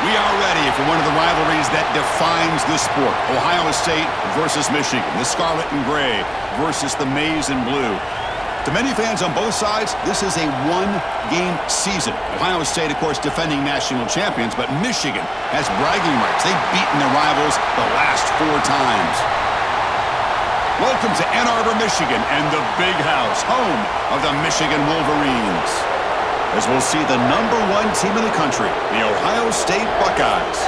We are ready for one of the rivalries that defines the sport. Ohio State versus Michigan. The scarlet and gray versus the maize and blue. To many fans on both sides, this is a one-game season. Ohio State, of course, defending national champions, but Michigan has bragging rights. They've beaten their rivals the last 4 times. Welcome to Ann Arbor, Michigan, and the Big House, home of the Michigan Wolverines. As we'll see the #1 team in the country, the Ohio State Buckeyes,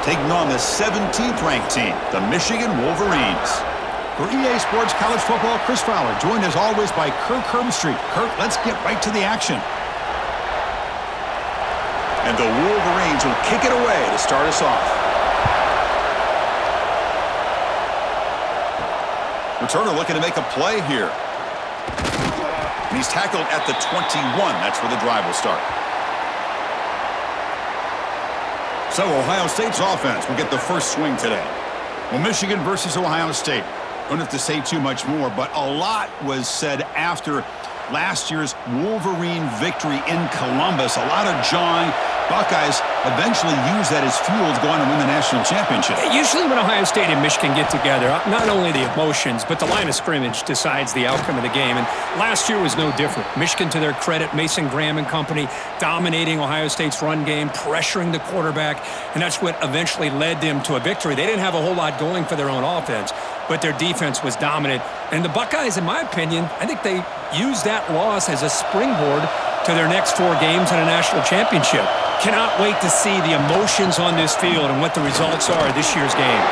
taking on the 17th ranked team, the Michigan Wolverines. For EA Sports College Football, Chris Fowler, joined as always by Kirk Herbstreit. Kirk, let's get right to the action. And the Wolverines will kick it away to start us off. Returner looking to make a play here. And he's tackled at the 21. That's where the drive will start. So Ohio State's offense will get the first swing today. Well, Michigan versus Ohio State. Don't have to say too much more, but a lot was said after last year's Wolverine victory in Columbus. A lot of jawing. Buckeyes eventually use that as fuel to go on and win the national championship. Usually when Ohio State and Michigan get together, not only the emotions, but the line of scrimmage decides the outcome of the game. And last year was no different. Michigan, to their credit, Mason Graham and company, dominating Ohio State's run game, pressuring the quarterback, and that's what eventually led them to a victory. They didn't have a whole lot going for their own offense, but their defense was dominant. And the Buckeyes, in my opinion, I think they used that loss as a springboard to their next 4 games in a national championship. Cannot wait to see the emotions on this field and what the results are of this year's game.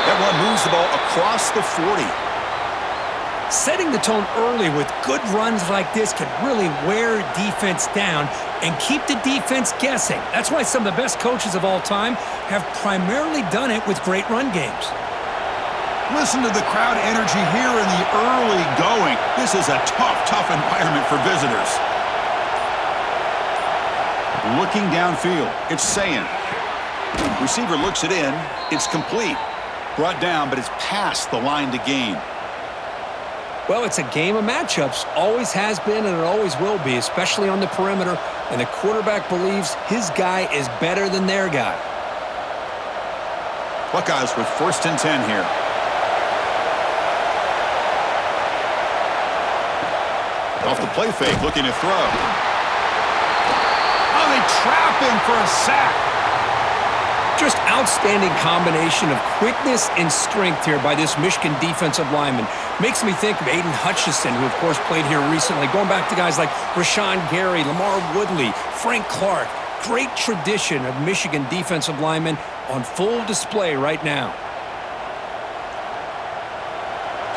That one moves the ball across the 40. Setting the tone early with good runs like this can really wear defense down and keep the defense guessing. That's why some of the best coaches of all time have primarily done it with great run games. Listen to the crowd energy here in the early going. This is a tough environment for visitors. Looking downfield, it's Sayin. Receiver looks it in. It's complete. Brought down, but it's past the line to gain. Well, it's a game of matchups. Always has been, and it always will be, especially on the perimeter. And the quarterback believes his guy is better than their guy. Buckeyes with 1st and 10 here. Off the play fake, looking to throw. Oh, they trap him for a sack. Just outstanding combination of quickness and strength here by this Michigan defensive lineman. Makes me think of Aiden Hutchinson, who, of course, played here recently. Going back to guys like Rashawn Gary, Lamar Woodley, Frank Clark. Great tradition of Michigan defensive linemen on full display right now.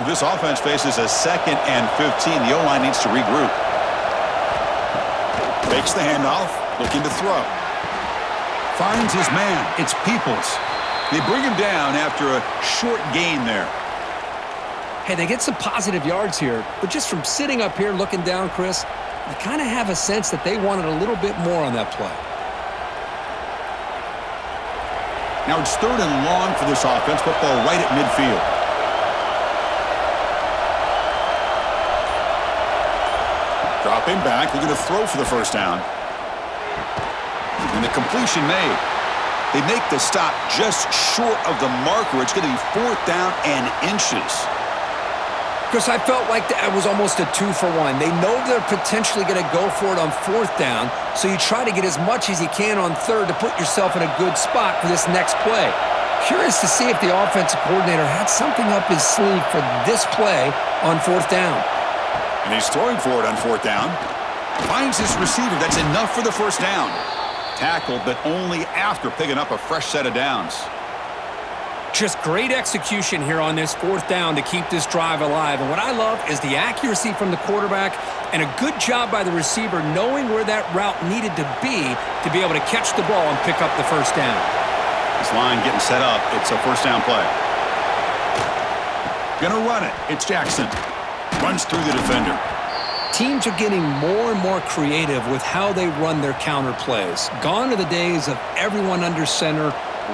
This offense faces a 2nd and 15. The O-line needs to regroup. Fakes the handoff, looking to throw. Finds his man. It's Peoples. They bring him down after a short gain there. Hey, they get some positive yards here, but just from sitting up here looking down, Chris, you kind of have a sense that they wanted a little bit more on that play. Now it's 3rd and long for this offense. Football right at midfield. Dropping back, looking to throw for the first down. And the completion made. They make the stop just short of the marker. It's going to be 4th down and inches. Chris, I felt like that was almost a 2-for-1. They know they're potentially going to go for it on 4th down, so you try to get as much as you can on 3rd to put yourself in a good spot for this next play. Curious to see if the offensive coordinator had something up his sleeve for this play on 4th down. And he's throwing for it on 4th down. Finds his receiver. That's enough for the first down. Tackled, but only after picking up a fresh set of downs. Just great execution here on this 4th down to keep this drive alive. And what I love is the accuracy from the quarterback and a good job by the receiver knowing where that route needed to be able to catch the ball and pick up the first down. This line getting set up. It's a first down play. Gonna run it. It's Jackson. Runs through the defender. Teams are getting more and more creative with how they run their counter plays. Gone are the days of everyone under center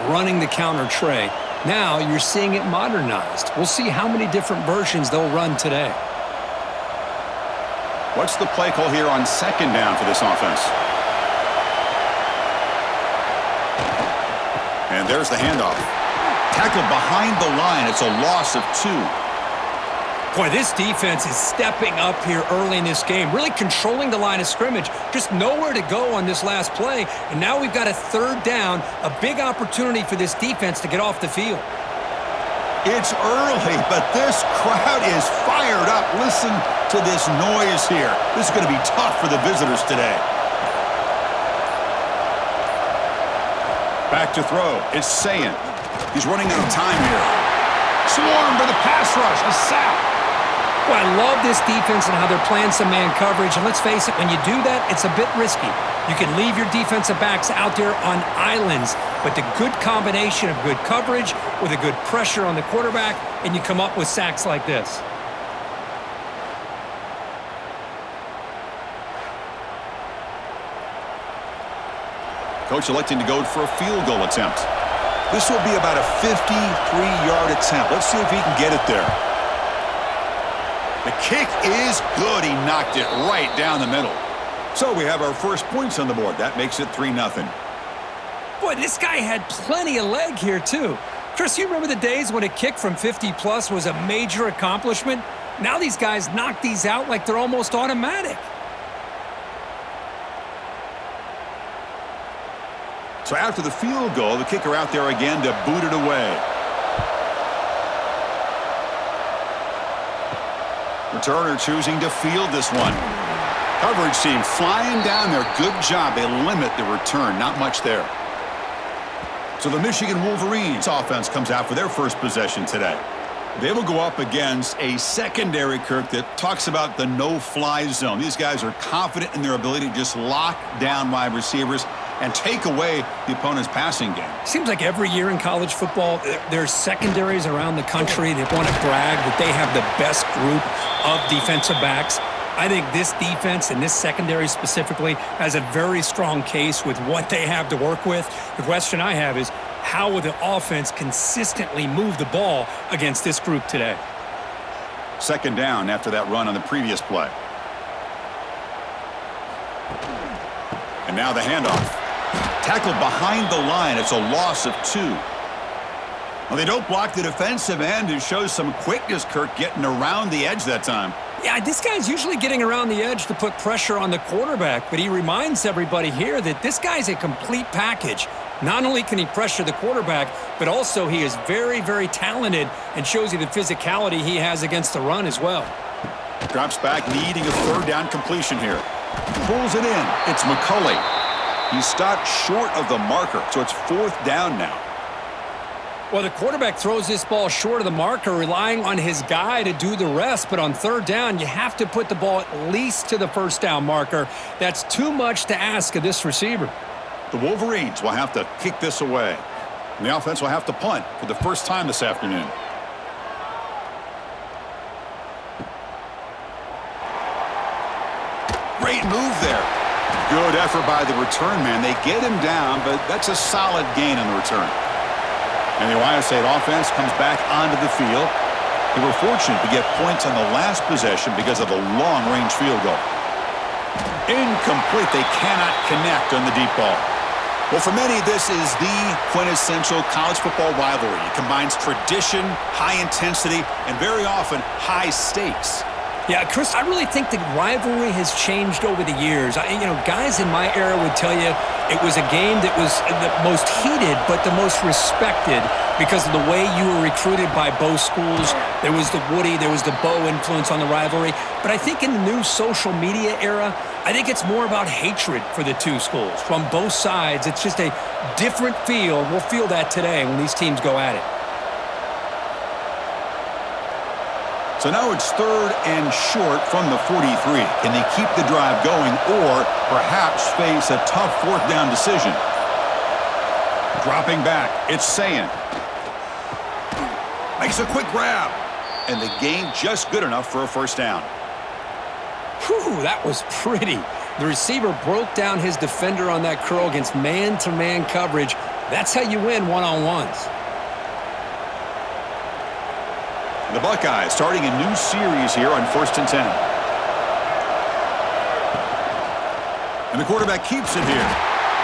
running the counter tray. Now you're seeing it modernized. We'll see how many different versions they'll run today. What's the play call here on 2nd down for this offense? And there's the handoff. Tackled behind the line. It's a loss of 2. Boy, this defense is stepping up here early in this game, really controlling the line of scrimmage. Just nowhere to go on this last play, and now we've got a 3rd down, a big opportunity for this defense to get off the field. It's early, but this crowd is fired up. Listen to this noise here. This is going to be tough for the visitors today. Back to throw. It's Sayin. He's running out of time here. Swarmed by the pass rush. A sack. Well, I love this defense and how they're playing some man coverage. And let's face it, when you do that, it's a bit risky. You can leave your defensive backs out there on islands, but the good combination of good coverage with a good pressure on the quarterback, and you come up with sacks like this. Coach electing to go for a field goal attempt. This will be about a 53-yard attempt. Let's see if he can get it there. The kick is good. He knocked it right down the middle. So we have our first points on the board. That makes it 3-0. Boy, this guy had plenty of leg here, too. Chris, you remember the days when a kick from 50-plus was a major accomplishment? Now these guys knock these out like they're almost automatic. So after the field goal, the kicker out there again to boot it away. Returner choosing to field this one. Coverage team flying down there. Good job. They limit the return. Not much there. So the Michigan Wolverines offense comes out for their first possession today. They will go up against a secondary, Kirk, that talks about the no-fly zone. These guys are confident in their ability to just lock down wide receivers and take away the opponent's passing game. Seems like every year in college football, there's secondaries around the country that want to brag that they have the best group of defensive backs. I think this defense and this secondary specifically has a very strong case with what they have to work with. The question I have is, how will the offense consistently move the ball against this group today? 2nd down after that run on the previous play. And now the handoff. Tackled behind the line. It's a loss of 2. Well, they don't block the defensive end, who shows some quickness, Kirk, getting around the edge that time. Yeah, this guy's usually getting around the edge to put pressure on the quarterback, but he reminds everybody here that this guy's a complete package. Not only can he pressure the quarterback, but also he is very, very talented and shows you the physicality he has against the run as well. Drops back, needing a 3rd down completion here. Pulls it in. It's McCulley. He stopped short of the marker, so it's 4th down now. Well, the quarterback throws this ball short of the marker, relying on his guy to do the rest. But on 3rd down, you have to put the ball at least to the 1st down marker. That's too much to ask of this receiver. The Wolverines will have to kick this away. And the offense will have to punt for the first time this afternoon. Great move there. Good effort by the return man. They get him down, but that's a solid gain on the return. And the Ohio State offense comes back onto the field. They were fortunate to get points on the last possession because of a long-range field goal. Incomplete. They cannot connect on the deep ball. Well, for many, this is the quintessential college football rivalry. It combines tradition, high intensity, and very often high stakes. Yeah, Chris, I really think the rivalry has changed over the years. Guys in my era would tell you it was a game that was the most heated but the most respected because of the way you were recruited by both schools. There was the Woody, there was the Bo influence on the rivalry. But I think in the new social media era, I think it's more about hatred for the two schools. From both sides, it's just a different feel. We'll feel that today when these teams go at it. So now it's 3rd and short from the 43. Can they keep the drive going or perhaps face a tough 4th down decision? Dropping back, it's Sayin. Makes a quick grab. And the gain just good enough for a 1st down. Whew, that was pretty. The receiver broke down his defender on that curl against man-to-man coverage. That's how you win one-on-ones. The Buckeyes starting a new series here on 1st and 10. And the quarterback keeps it here.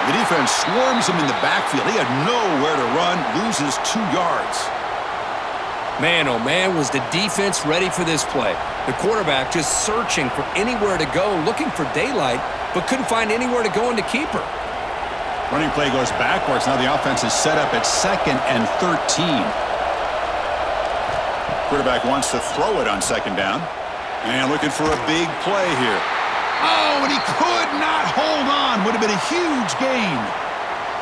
The defense swarms him in the backfield. He had nowhere to run, loses 2 yards. Man, oh man, was the defense ready for this play. The quarterback just searching for anywhere to go, looking for daylight, but couldn't find anywhere to go into keeper. Running play goes backwards. Now the offense is set up at 2nd and 13. Quarterback wants to throw it on 2nd down. And looking for a big play here. Oh, and he could not hold on. Would have been a huge gain.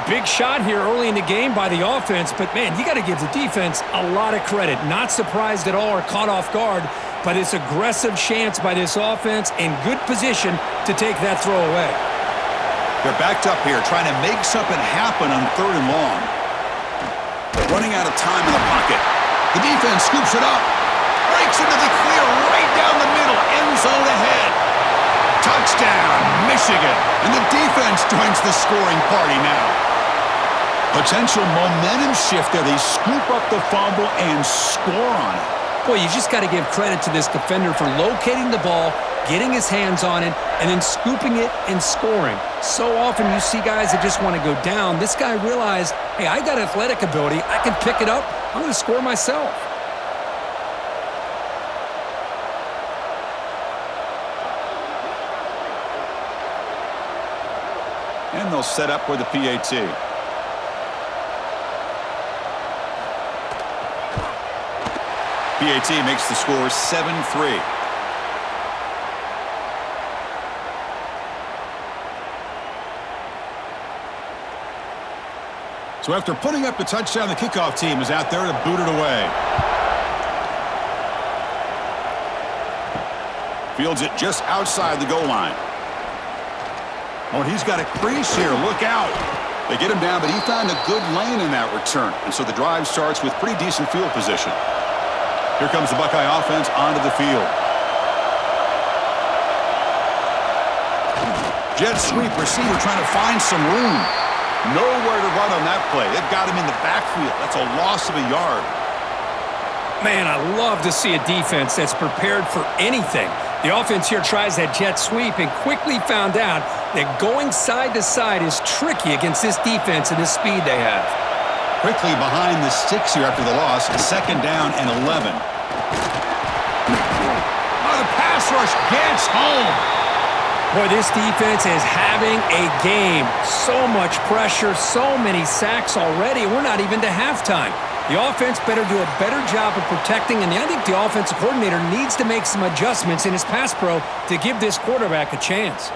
Big shot here early in the game by the offense, but man, you got to give the defense a lot of credit. Not surprised at all or caught off guard by this aggressive chance by this offense in good position to take that throw away. They're backed up here trying to make something happen on 3rd and long. Running out of time in the pocket. The defense scoops it up. Breaks into the clear right down the middle. End zone ahead. Touchdown, Michigan. And the defense joins the scoring party now. Potential momentum shift there. They scoop up the fumble and score on it. Boy, you just got to give credit to this defender for locating the ball, getting his hands on it, and then scooping it and scoring. So often you see guys that just want to go down. This guy realized, hey, I got athletic ability. I can pick it up. I'm going to score myself. And they'll set up with the PAT. PAT makes the score 7-3. So after putting up the touchdown, the kickoff team is out there to boot it away. Fields it just outside the goal line. Oh, he's got a crease here. Look out. They get him down, but he found a good lane in that return. And so the drive starts with pretty decent field position. Here comes the Buckeye offense onto the field. Jet sweep receiver trying to find some room. Nowhere to run on that play. They've got him in the backfield. That's a loss of a yard. Man, I love to see a defense that's prepared for anything. The offense here tries that jet sweep and quickly found out that going side to side is tricky against this defense and this speed they have. Quickly behind the sticks here after the loss. 2nd down and 11. Oh, the pass rush gets home. Boy, this defense is having a game. So much pressure, so many sacks already. We're not even to halftime. The offense better do a better job of protecting, and I think the offensive coordinator needs to make some adjustments in his pass pro to give this quarterback a chance.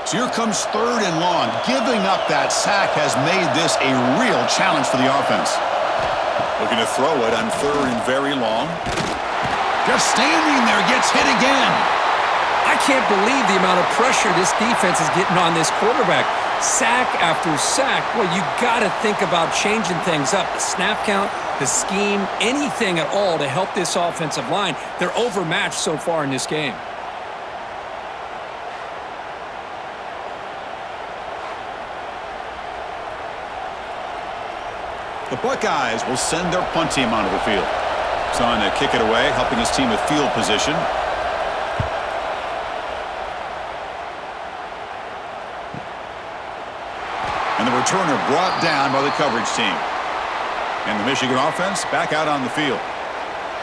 So here comes 3rd and long. Giving up that sack has made this a real challenge for the offense. Looking to throw it on 3rd and very long. Just standing there, gets hit again. I can't believe the amount of pressure this defense is getting on this quarterback. Sack after sack. Well, you got to think about changing things up. The snap count, the scheme, anything at all to help this offensive line. They're overmatched so far in this game. The Buckeyes will send their punt team onto the field. He's on to kick it away, helping his team with field position. And the returner brought down by the coverage team. And the Michigan offense back out on the field.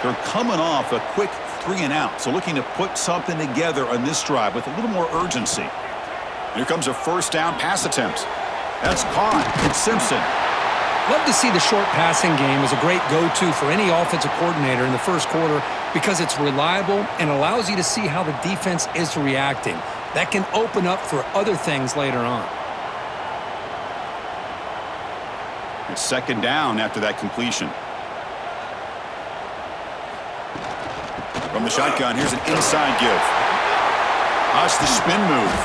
They're coming off a quick 3-and-out, so looking to put something together on this drive with a little more urgency. Here comes a 1st down pass attempt. That's caught. It's Simpson. Love to see the short passing game as a great go-to for any offensive coordinator in the first quarter because it's reliable and allows you to see how the defense is reacting. That can open up for other things later on. It's 2nd down after that completion. From the shotgun, here's an inside give. Watch the spin move.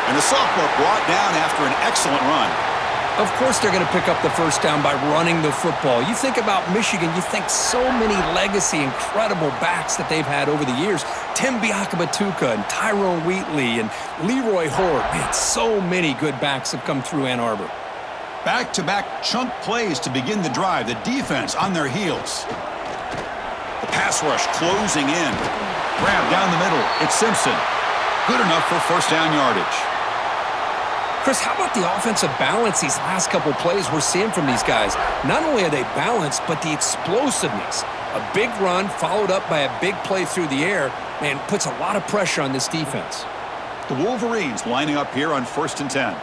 And the sophomore brought down after an excellent run. Of course they're going to pick up the 1st down by running the football. You think about Michigan, you think so many legacy, incredible backs that they've had over the years. Tim Biakabatuka and Tyrone Wheatley and Leroy Horde. Man, so many good backs have come through Ann Arbor. Back-to-back chunk plays to begin the drive. The defense on their heels. The pass rush closing in. Grab down the middle. It's Simpson. Good enough for first down yardage. Chris, how about the offensive balance these last couple plays we're seeing from these guys? Not only are they balanced, but the explosiveness. A big run followed up by a big play through the air, man, puts a lot of pressure on this defense. The Wolverines lining up here on 1st and 10.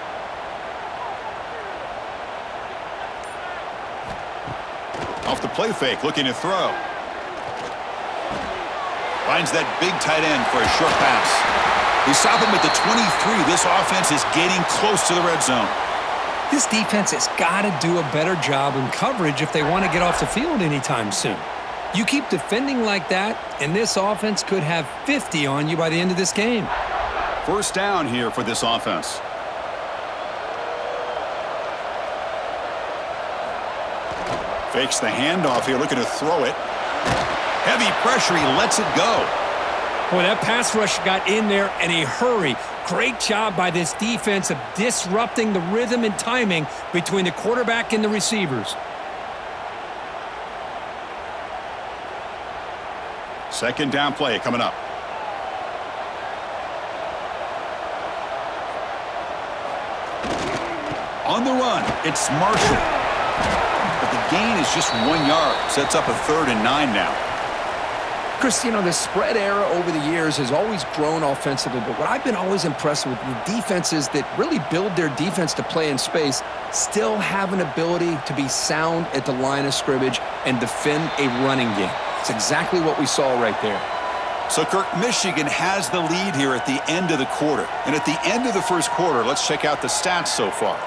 Off the play fake, looking to throw. Finds that big tight end for a short pass. They stop him at the 23. This offense is getting close to the red zone. This defense has got to do a better job in coverage if they want to get off the field anytime soon. You keep defending like that, and this offense could have 50 on you by the end of this game. First down here for this offense. Fakes the handoff here, looking to throw it. Heavy pressure, he lets it go. Boy, that pass rush got in there in a hurry. Great job by this defense of disrupting the rhythm and timing between the quarterback and the receivers. Second down play coming up. On the run, it's Marshall. But the gain is just 1 yard. Sets up a 3rd and 9 now. Chris, you know, the spread era over the years has always grown offensively, but what I've been always impressed with the defenses that really build their defense to play in space still have an ability to be sound at the line of scrimmage and defend a running game. It's exactly what we saw right there. So, Kirk, Michigan has the lead here at the end of the quarter. And at the end of the first quarter, let's check out the stats so far.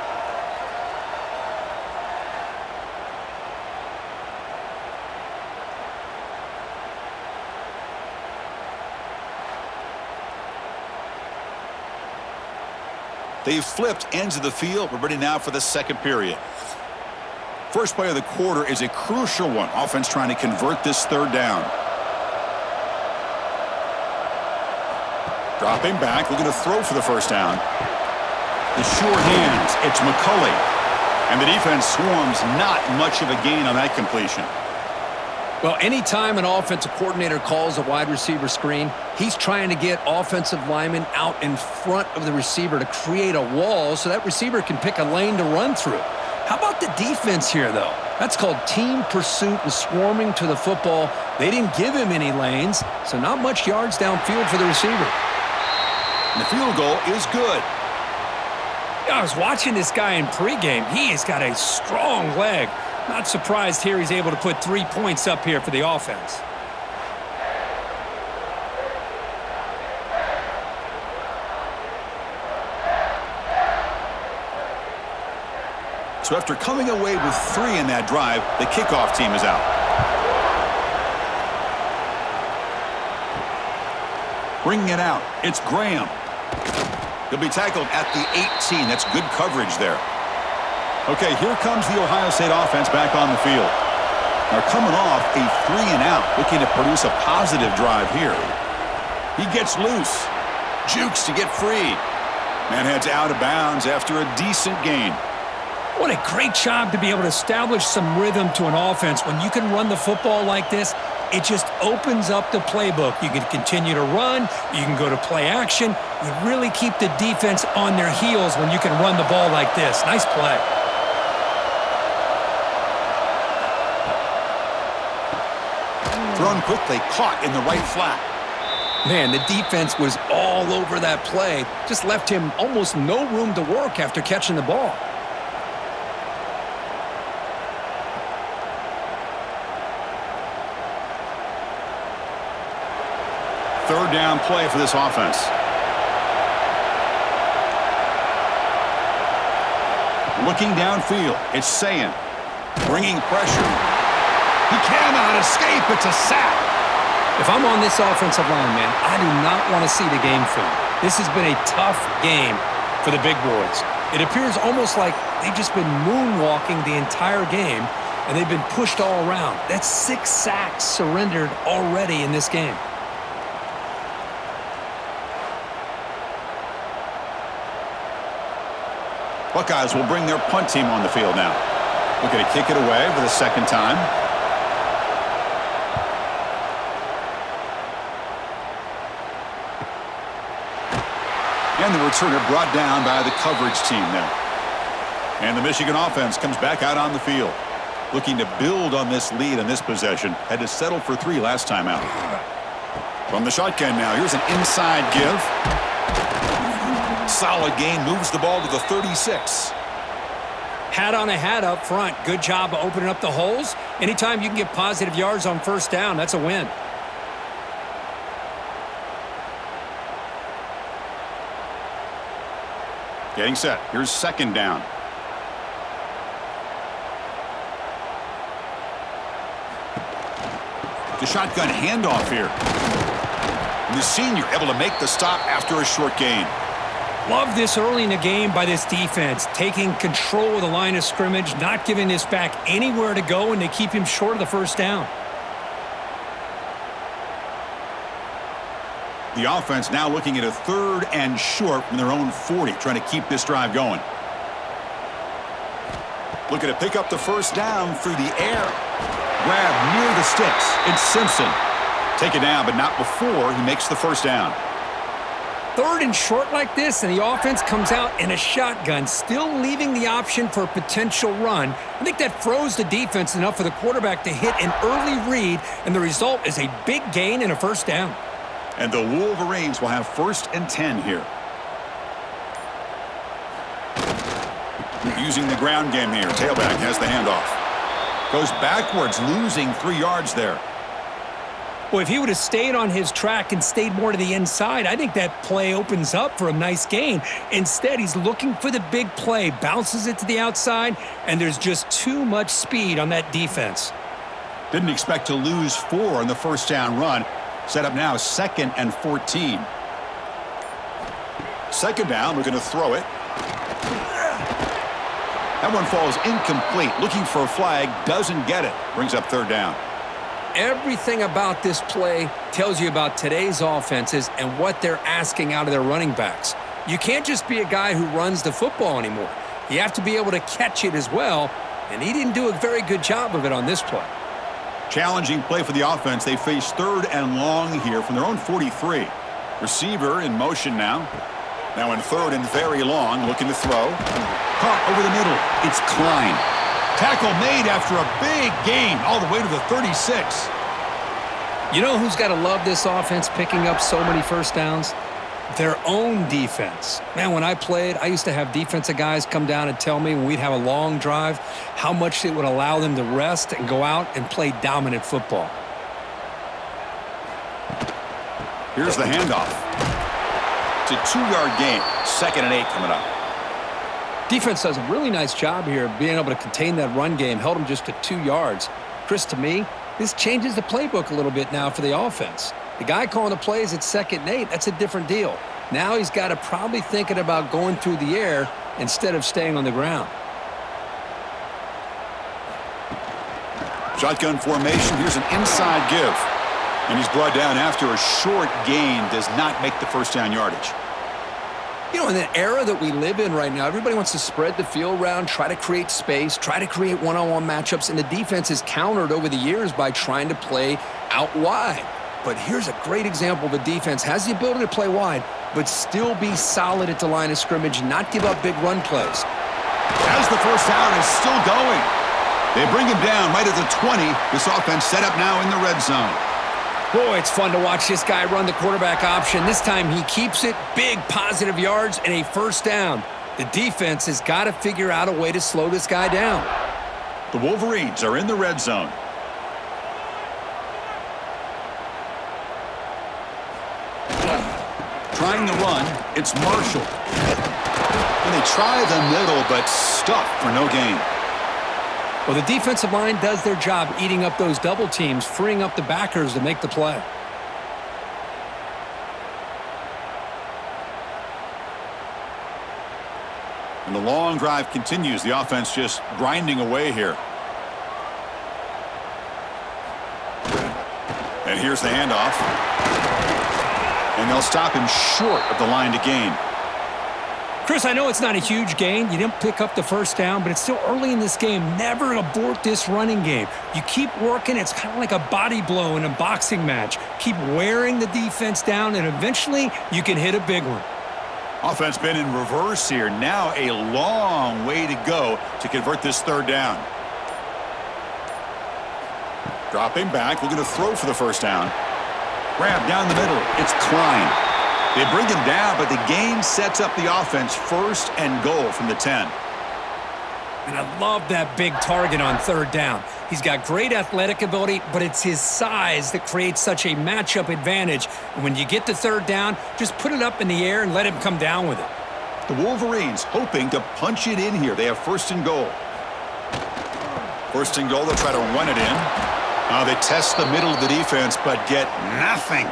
They've flipped ends of the field. We're ready now for the second period. First play of the quarter is a crucial one. Offense trying to convert this 3rd down. Dropping back, looking to throw for the first down. The sure hands, it's McCulley. And the defense swarms, not much of a gain on that completion. Well, anytime an offensive coordinator calls a wide receiver screen, he's trying to get offensive linemen out in front of the receiver to create a wall so that receiver can pick a lane to run through. How about the defense here, though? That's called team pursuit and swarming to the football. They didn't give him any lanes, so not much yards downfield for the receiver. And the field goal is good. I was watching this guy in pregame. He has got a strong leg. Not surprised here he's able to put 3 points up here for the offense. So after coming away with 3 in that drive, the kickoff team is out. Bringing it out, it's Graham. He'll be tackled at the 18. That's good coverage there. Okay, here comes the Ohio State offense back on the field. Now coming off a 3 and out, looking to produce a positive drive here. He gets loose, jukes to get free. Man heads out of bounds after a decent gain. What a great job to be able to establish some rhythm to an offense. When you can run the football like this, it just opens up the playbook. You can continue to run. You can go to play action. You really keep the defense on their heels when you can run the ball like this. Nice play. Thrown quickly, caught in the right flat. Man, the defense was all over that play. Just left him almost no room to work after catching the ball. Third down play for this offense. Looking downfield, it's Sayin. Bringing pressure. He cannot escape. It's a sack. If I'm on this offensive line, man, I do not want to see the game film. This has been a tough game for the big boys. It appears almost like they've just been moonwalking the entire game, and they've been pushed all around. That's 6 sacks surrendered already in this game. Buckeyes will bring their punt team on the field now. Looking to kick it away for the second time. And the returner brought down by the coverage team there. And the Michigan offense comes back out on the field, looking to build on this lead in this possession. Had to settle for 3 last time out. From the shotgun now, here's an inside give. Solid gain, moves the ball to the 36. Hat on a hat up front. Good job of opening up the holes. Anytime you can get positive yards on first down, that's a win. Getting set. Here's second down. The shotgun handoff here. And the senior able to make the stop after a short gain. Love this early in the game by this defense, taking control of the line of scrimmage, not giving this back anywhere to go, and they keep him short of the first down. The offense now looking at a 3rd and short from their own 40, trying to keep this drive going. Looking to pick up the first down through the air. Grab near the sticks. It's Simpson. Take it down, but not before he makes the first down. 3rd and short like this, and the offense comes out in a shotgun, still leaving the option for a potential run. I think that froze the defense enough for the quarterback to hit an early read, and the result is a big gain and a first down. And the Wolverines will have 1st and 10 here. Using the ground game here. Tailback has the handoff. Goes backwards, losing 3 yards there. Well, if he would have stayed on his track and stayed more to the inside, I think that play opens up for a nice gain. Instead, he's looking for the big play, bounces it to the outside, and there's just too much speed on that defense. Didn't expect to lose 4 on the first down run. Set up now 2nd and 14. Second down, looking to throw it. That one falls incomplete. Looking for a flag, doesn't get it. Brings up 3rd down. Everything about this play tells you about today's offenses and what they're asking out of their running backs. You can't just be a guy who runs the football anymore. You have to be able to catch it as well, and he didn't do a very good job of it on this play. Challenging play for the offense. They face 3rd and long here from their own 43. Receiver in motion now. Now in 3rd and very long, looking to throw. Caught over the middle. It's Klein. Tackle made after a big gain all the way to the 36. You know who's got to love this offense picking up so many first downs? Their own defense. Man, when I played, I used to have defensive guys come down and tell me when we'd have a long drive how much it would allow them to rest and go out and play dominant football. Here's the handoff. It's a 2-yard gain. 2nd and 8 coming up. Defense does a really nice job here of being able to contain that run game, held them just to 2 yards. Chris, to me, this changes the playbook a little bit now for the offense. The guy calling the plays at 2nd and 8, that's a different deal. Now he's got to probably thinking about going through the air instead of staying on the ground. Shotgun formation. Here's an inside give. And he's brought down after a short gain. Does not make the first down yardage. You know, in the era that we live in right now, everybody wants to spread the field around, try to create space, try to create one-on-one matchups, and the defense is countered over the years by trying to play out wide. But here's a great example of a defense has the ability to play wide, but still be solid at the line of scrimmage, not give up big run plays. As the first down is still going. They bring him down right at the 20. This offense set up now in the red zone. Boy, it's fun to watch this guy run the quarterback option. This time he keeps it, big positive yards, and a first down. The defense has got to figure out a way to slow this guy down. The Wolverines are in the red zone. Trying to run, it's Marshall. And they try the middle, but stuffed for no gain. Well, the defensive line does their job eating up those double teams, freeing up the backers to make the play. And the long drive continues. The offense just grinding away here. And here's the handoff. And they'll stop him short of the line to gain. Chris, I know it's not a huge gain. You didn't pick up the first down, but it's still early in this game. Never abort this running game. You keep working. It's kind of like a body blow in a boxing match. Keep wearing the defense down, and eventually you can hit a big one. Offense been in reverse here. Now a long way to go to convert this third down. Dropping back, looking to throw for the first down. Grab down the middle. It's Klein. They bring him down, but the game sets up the offense first and goal from the 10. And I love that big target on third down. He's got great athletic ability, but it's his size that creates such a matchup advantage. And when you get to third down, just put it up in the air and let him come down with it. The Wolverines hoping to punch it in here. They have first and goal. First and goal, they'll try to run it in. They test the middle of the defense, but get nothing.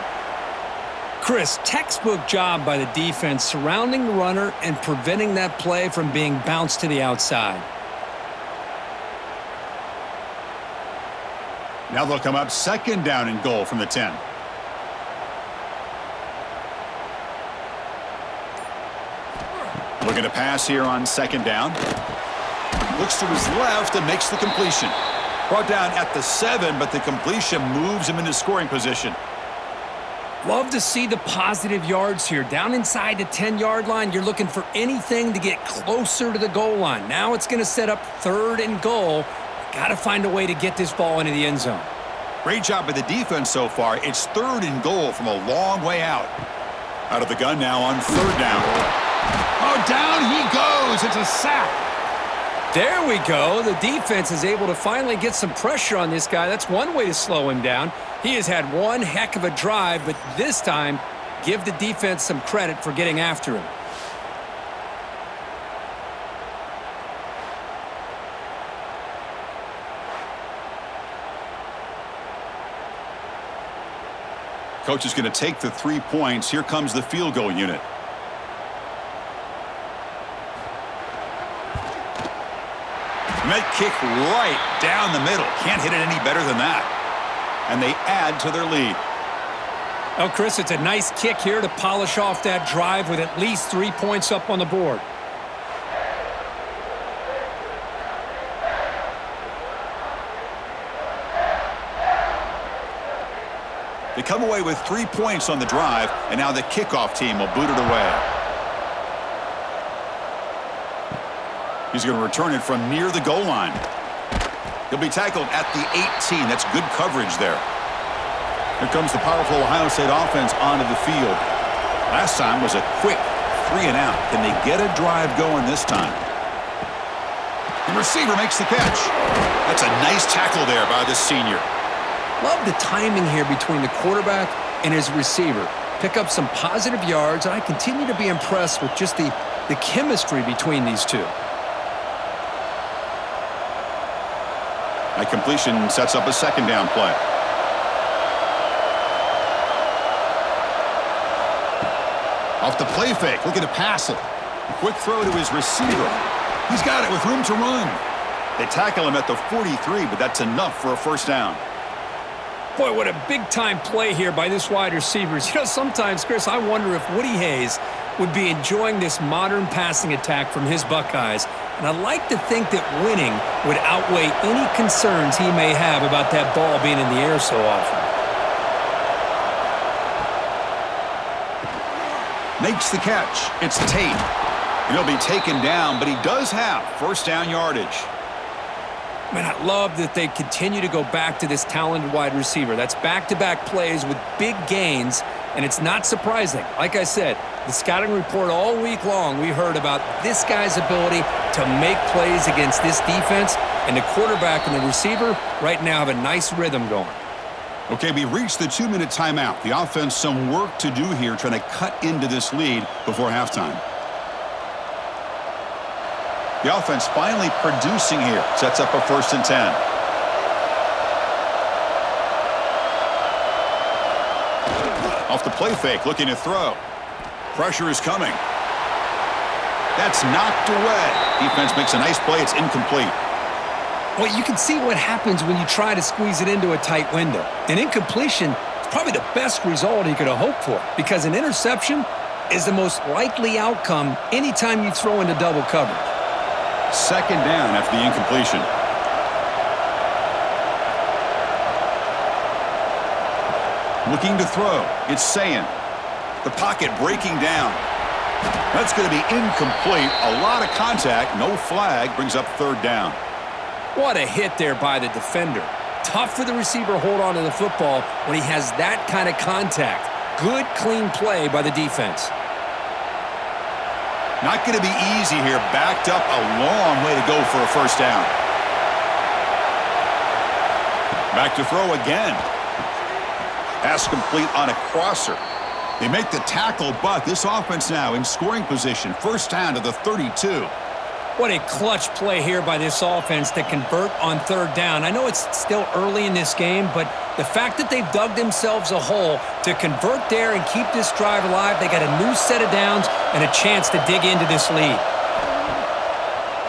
Chris, textbook job by the defense surrounding the runner and preventing that play from being bounced to the outside. Now they'll come up second down and goal from the 10. Looking to pass here on second down. Looks to his left and makes the completion. Brought down at the 7, but the completion moves him into scoring position. Love to see the positive yards here. Down inside the 10-yard line, you're looking for anything to get closer to the goal line. Now it's going to set up third and goal. Got to find a way to get this ball into the end zone. Great job by the defense so far. It's third and goal from a long way out. Out of the gun now on third down. Oh, down he goes. It's a sack. There we go. The defense is able to finally get some pressure on this guy. That's one way to slow him down. He has had one heck of a drive, but this time, give the defense some credit for getting after him. Coach is going to take the 3 points. Here comes the field goal unit. And that kick right down the middle. Can't hit it any better than that. And they add to their lead. Oh, Chris, it's a nice kick here to polish off that drive with at least 3 points up on the board. They come away with 3 points on the drive, and now the kickoff team will boot it away. He's going to return it from near the goal line. He'll be tackled at the 18. That's good coverage there. Here comes the powerful Ohio State offense onto the field. Last time was a quick 3 and out. Can they get a drive going this time? The receiver makes the catch. That's a nice tackle there by the senior. Love the timing here between the quarterback and his receiver. Pick up some positive yards, and I continue to be impressed with just the chemistry between these two. That completion sets up a second down play. Off the play fake, looking to pass it. Quick throw to his receiver. He's got it with room to run. They tackle him at the 43, but that's enough for a first down. Boy, what a big-time play here by this wide receiver. You know, sometimes, Chris, I wonder if Woody Hayes would be enjoying this modern passing attack from his Buckeyes. And I like to think that winning would outweigh any concerns he may have about that ball being in the air so often. Makes the catch. It's Tate. He'll be taken down, but he does have first down yardage. Man, I love that they continue to go back to this talented wide receiver. That's back-to-back plays with big gains, and it's not surprising. Like I said, the scouting report all week long, we heard about this guy's ability to make plays against this defense, and the quarterback and the receiver right now have a nice rhythm going. Okay, we reached the 2-minute timeout. The offense some work to do here trying to cut into this lead before halftime. The offense finally producing here. Sets up a 1st and 10. Off the play fake, looking to throw. Pressure is coming. That's knocked away. Defense makes a nice play. It's incomplete. Well, you can see what happens when you try to squeeze it into a tight window. An incompletion is probably the best result you could have hoped for, because an interception is the most likely outcome anytime you throw into double coverage. Second down after the incompletion. Looking to throw. It's Sayin. The pocket breaking down. That's going to be incomplete. A lot of contact. No flag. Brings up third down. What a hit there by the defender. Tough for the receiver to hold on to the football when he has that kind of contact. Good, clean play by the defense. Not going to be easy here. Backed up a long way to go for a first down. Back to throw again. Pass complete on a crosser. They make the tackle, but this offense now in scoring position. First down to the 32. What a clutch play here by this offense to convert on third down. I know it's still early in this game, but the fact that they've dug themselves a hole to convert there and keep this drive alive, they got a new set of downs and a chance to dig into this lead.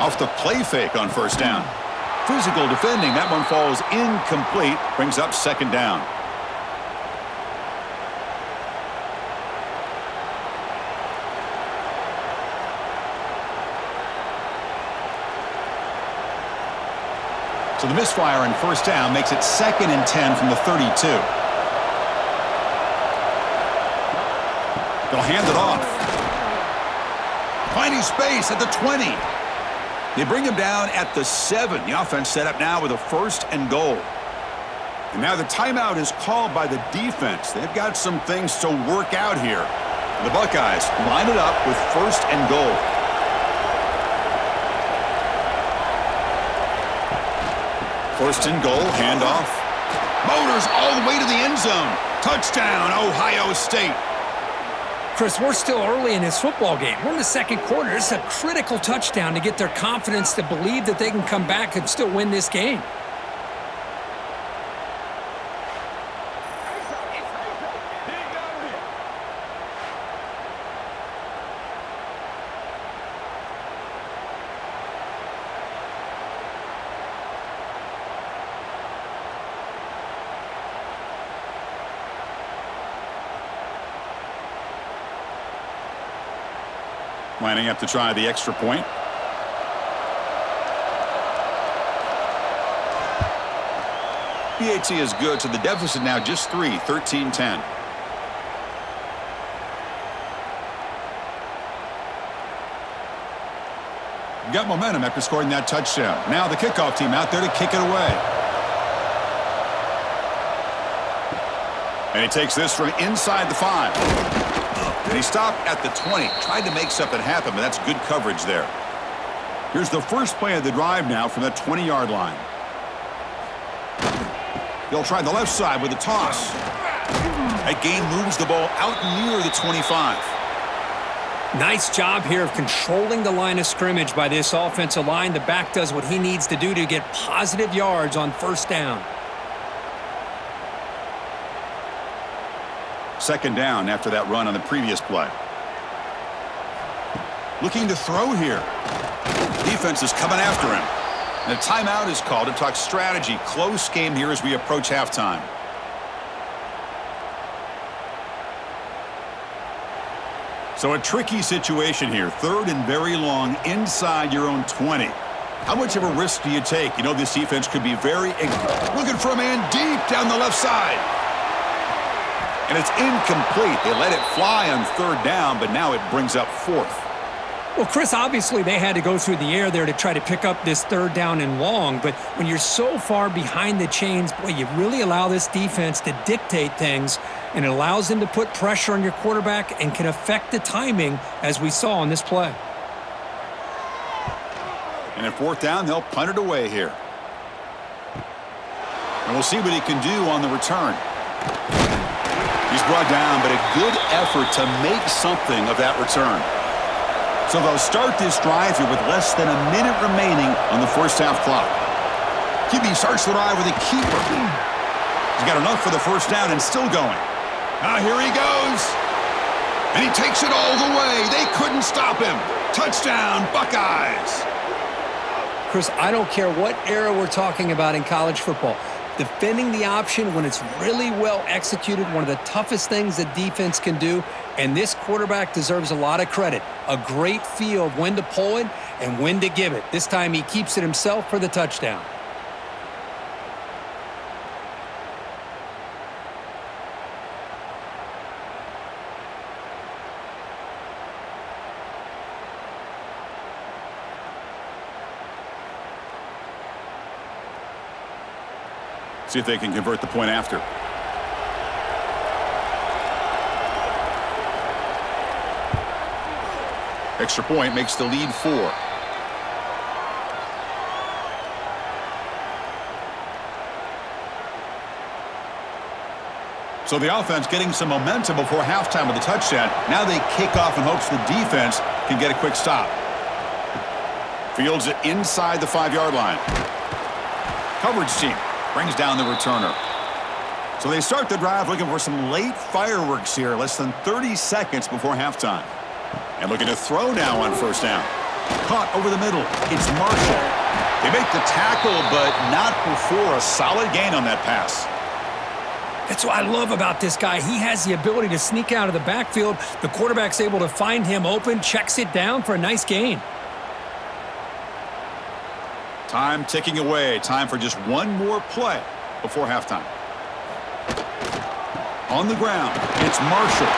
Off the play fake on first down. Physical defending. That one falls incomplete. Brings up second down. So the misfire on first down makes it 2nd and 10 from the 32. They'll hand it off. Finding space at the 20. They bring him down at the 7. The offense set up now with a first and goal. And now the timeout is called by the defense. They've got some things to work out here. The Buckeyes line it up with first and goal. First and goal, handoff. Motors all the way to the end zone. Touchdown, Ohio State. Chris, we're still early in this football game. We're in the second quarter. It's a critical touchdown to get their confidence to believe that they can come back and still win this game. Lining up to try the extra point. PAT is good, so the deficit now just 3, 13-10. Got momentum after scoring that touchdown. Now the kickoff team out there to kick it away. And he takes this from inside the 5. And he stopped at the 20. Tried to make something happen, but that's good coverage there. Here's the first play of the drive now from the 20-yard line. They'll try the left side with a toss. That gain moves the ball out near the 25. Nice job here of controlling the line of scrimmage by this offensive line. The back does what he needs to do to get positive yards on first down. Second down after that run on the previous play. Looking to throw here. Defense is coming after him. And a timeout is called to talk strategy. Close game here as we approach halftime. So a tricky situation here. Third and very long inside your own 20. How much of a risk do you take? You know this defense could be very... Looking for a man deep down the left side. And it's incomplete. They let it fly on third down, but now it brings up fourth. Well, Chris, obviously they had to go through the air there to try to pick up this third down and long, but when you're so far behind the chains, boy, you really allow this defense to dictate things, and it allows them to put pressure on your quarterback and can affect the timing, as we saw on this play. And at fourth down, they'll punt it away here. And we'll see what he can do on the return. He's brought down, but a good effort to make something of that return. So they'll start this drive here with less than a minute remaining on the first half clock. QB starts the drive with a keeper. He's got enough for the first down and still going. Now here he goes. And he takes it all the way. They couldn't stop him. Touchdown, Buckeyes. Chris, I don't care what era we're talking about in college football. Defending the option when it's really well executed, one of the toughest things that defense can do, and this quarterback deserves a lot of credit. A great feel of when to pull it and when to give it. This time he keeps it himself for the touchdown. See if they can convert the point after. Extra point makes the lead 4. So the offense getting some momentum before halftime with a touchdown. Now they kick off in hopes the defense can get a quick stop. Fields it inside the 5-yard line. Coverage team brings down the returner. So they start the drive looking for some late fireworks here, less than 30 seconds before halftime. And looking to throw now on first down. Caught over the middle. It's Marshall. They make the tackle, but not before a solid gain on that pass. That's what I love about this guy. He has the ability to sneak out of the backfield. The quarterback's able to find him open, checks it down for a nice gain. Time ticking away. Time for just one more play before halftime. On the ground, it's Marshall.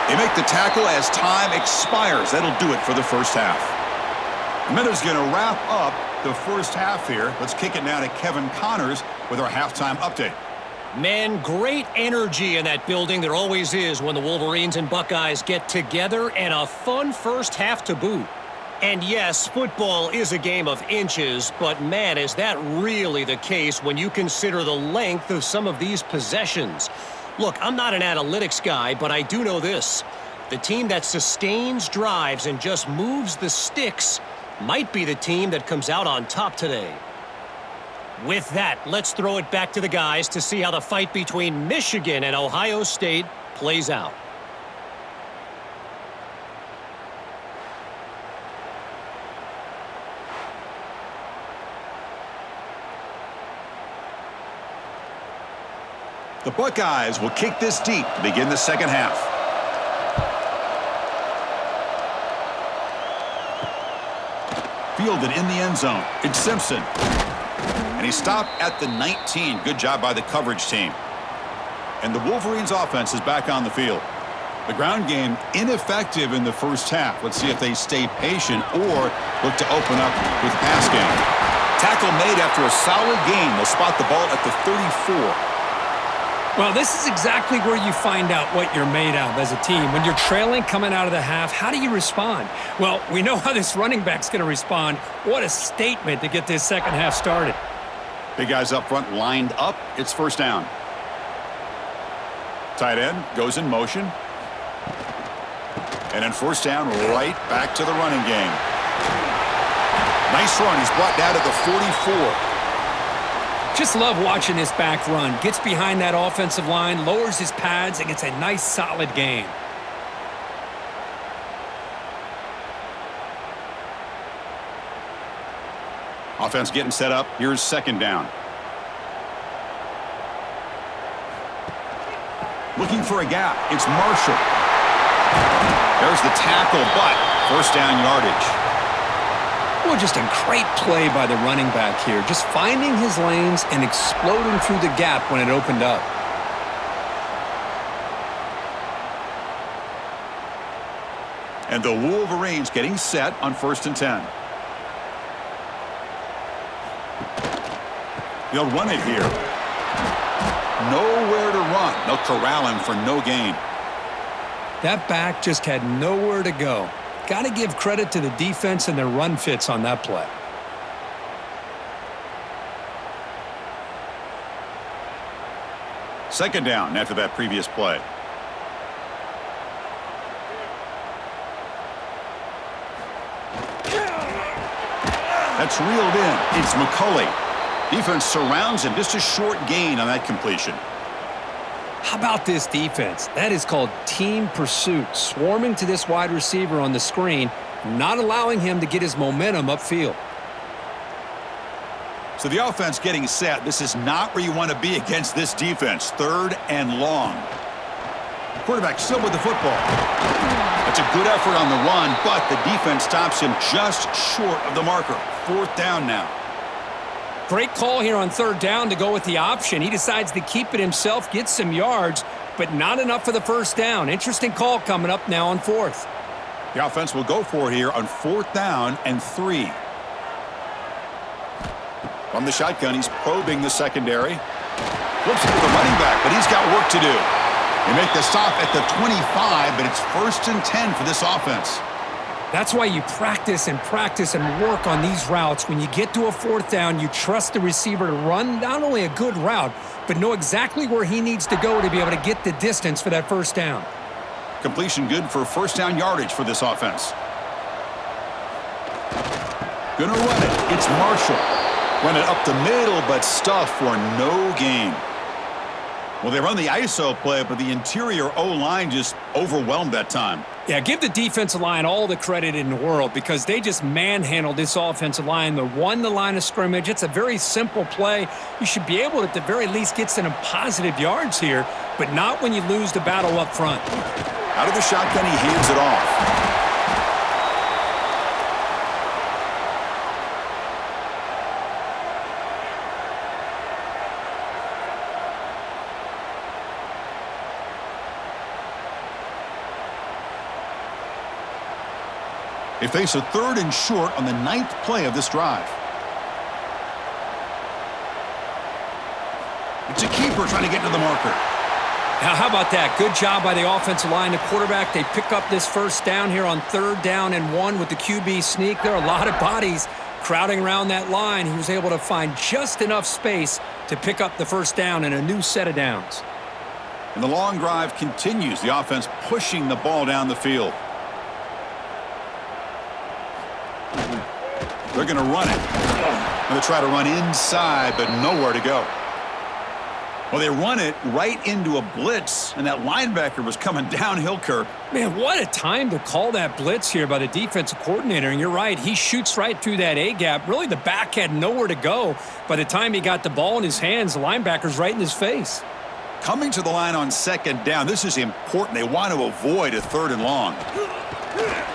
They make the tackle as time expires. That'll do it for the first half. The Minutes going to wrap up the first half here. Let's kick it now to Kevin Connors with our halftime update. Man, great energy in that building. There always is when the Wolverines and Buckeyes get together, and a fun first half to boot. And yes, football is a game of inches, but man, is that really the case when you consider the length of some of these possessions. Look, I'm not an analytics guy, but I do know this. The team that sustains drives and just moves the sticks might be the team that comes out on top today. With that, let's throw it back to the guys to see how the fight between Michigan and Ohio State plays out. The Buckeyes will kick this deep to begin the second half. Fielded in the end zone. It's Simpson. And he stopped at the 19. Good job by the coverage team. And the Wolverines offense is back on the field. The ground game ineffective in the first half. Let's see if they stay patient or look to open up with pass game. Tackle made after a solid gain. They'll spot the ball at the 34. Well, this is exactly where you find out what you're made of as a team. When you're trailing coming out of the half, how do you respond? Well, we know how this running back's going to respond. What a statement to get this second half started. Big guys up front lined up. It's first down. Tight end goes in motion. And then first down, right back to the running game. Nice run. He's brought down to the 44. Just love watching this back run. Gets behind that offensive line, lowers his pads, and gets a nice solid gain. Offense getting set up. Here's second down. Looking for a gap. It's Marshall. There's the tackle, but first down yardage. Well, just a great play by the running back here. Just finding his lanes and exploding through the gap when it opened up. And the Wolverines getting set on 1st and 10. They'll run it here. Nowhere to run. They'll corral him for no gain. That back just had nowhere to go. Got to give credit to the defense and their run fits on that play. Second down after that previous play. That's reeled in. It's McCulley. Defense surrounds him. Just a short gain on that completion. How about this defense? That is called team pursuit. Swarming to this wide receiver on the screen, not allowing him to get his momentum upfield. So the offense getting set. This is not where you want to be against this defense. 3rd and long. Quarterback still with the football. That's a good effort on the run, but the defense stops him just short of the marker. 4th down now. Great call here on 3rd down to go with the option. He decides to keep it himself, get some yards, but not enough for the first down. Interesting call coming up now on 4th. The offense will go for it here on 4th down and 3. From the shotgun, he's probing the secondary. Flips it to the running back, but he's got work to do. They make the stop at the 25, but it's 1st and 10 for this offense. That's why you practice and work on these routes. When you get to a 4th down, you trust the receiver to run not only a good route, but know exactly where he needs to go to be able to get the distance for that 1st down. Completion good for 1st down yardage for this offense. Gonna run it. It's Marshall. Run it up the middle, but stuff for no gain. Well, they run the ISO play, but the interior O-line just overwhelmed that time. Yeah, give the defensive line all the credit in the world because they just manhandled this offensive line. They won the line of scrimmage. It's a very simple play. You should be able to, at the very least, get some positive yards here, but not when you lose the battle up front. Out of the shotgun, he hands it off. They face a 3rd and short on the 9th play of this drive. It's a keeper trying to get to the marker. Now, how about that? Good job by the offensive line. The quarterback, they pick up this 1st down here on 3rd down and 1 with the QB sneak. There are a lot of bodies crowding around that line. He was able to find just enough space to pick up the 1st down and a new set of downs. And the long drive continues. The offense pushing the ball down the field. They're going to run it. Going to try to run inside, but nowhere to go. Well, they run it right into a blitz, and that linebacker was coming downhill, Kirk. Man, what a time to call that blitz here by the defensive coordinator. And you're right, he shoots right through that A-gap. Really, the back had nowhere to go. By the time he got the ball in his hands, the linebacker's right in his face. Coming to the line on 2nd down, this is important. They want to avoid a 3rd and long.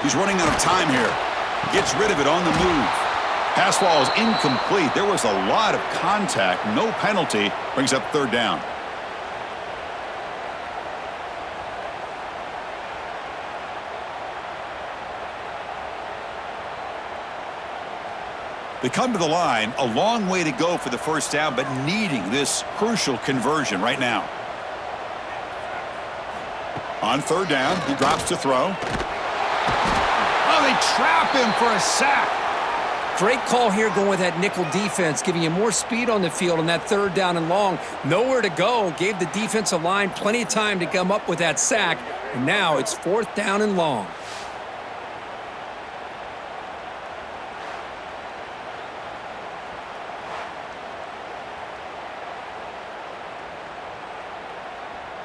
He's running out of time here. Gets rid of it on the move. Pass ball is incomplete. There was a lot of contact. No penalty. Brings up 3rd down. They come to the line. A long way to go for the 1st down, but needing this crucial conversion right now. On 3rd down, he drops to throw. Oh, they trap him for a sack. Great call here going with that nickel defense, giving you more speed on the field on that 3rd down and long. Nowhere to go. Gave the defensive line plenty of time to come up with that sack. And now it's 4th down and long.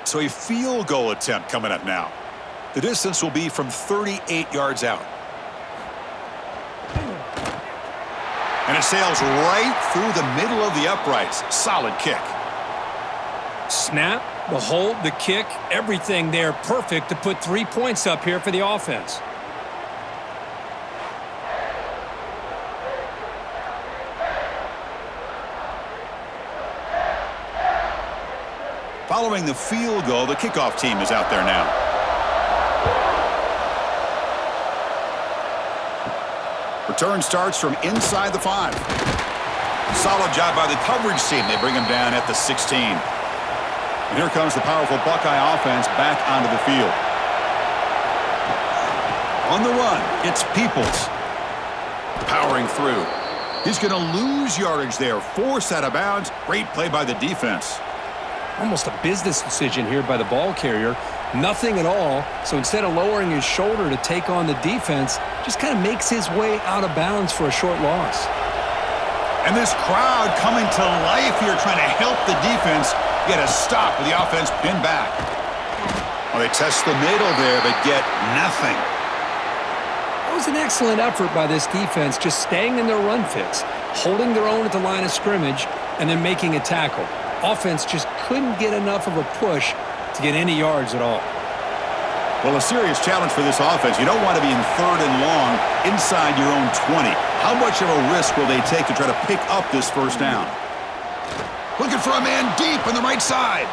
So a field goal attempt coming up now. The distance will be from 38 yards out. And it sails right through the middle of the uprights. Solid kick. Snap, the hold, the kick, everything there perfect to put 3 points up here for the offense. Following the field goal, the kickoff team is out there now. Return starts from inside the 5. Solid job by the coverage team. They bring him down at the 16. And here comes the powerful Buckeye offense back onto the field. On the run, it's Peoples. Powering through. He's going to lose yardage there. Forced out of bounds. Great play by the defense. Almost a business decision here by the ball carrier. Nothing at all. So instead of lowering his shoulder to take on the defense, just kind of makes his way out of bounds for a short loss. And this crowd coming to life here trying to help the defense get a stop with the offense pinned back. Well, they test the middle there, but get nothing. That was an excellent effort by this defense, just staying in their run fits, holding their own at the line of scrimmage, and then making a tackle. Offense just couldn't get enough of a push to get any yards at all. Well, a serious challenge for this offense. You don't want to be in 3rd and long inside your own 20. How much of a risk will they take to try to pick up this 1st down? Looking for a man deep on the right side.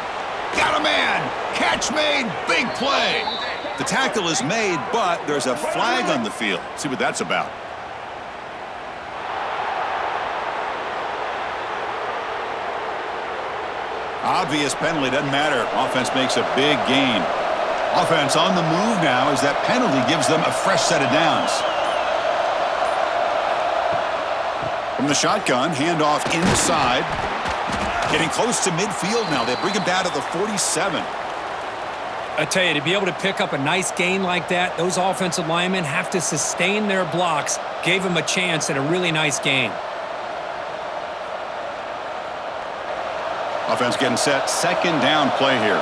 Got a man. Catch made. Big play. The tackle is made, but there's a flag on the field. See what that's about. Obvious penalty, doesn't matter. Offense makes a big gain. Offense on the move now as that penalty gives them a fresh set of downs. From the shotgun, handoff inside. Getting close to midfield now. They bring him down to the 47. I tell you, to be able to pick up a nice gain like that, those offensive linemen have to sustain their blocks. Gave him a chance at a really nice gain. Offense getting set. Second down play here.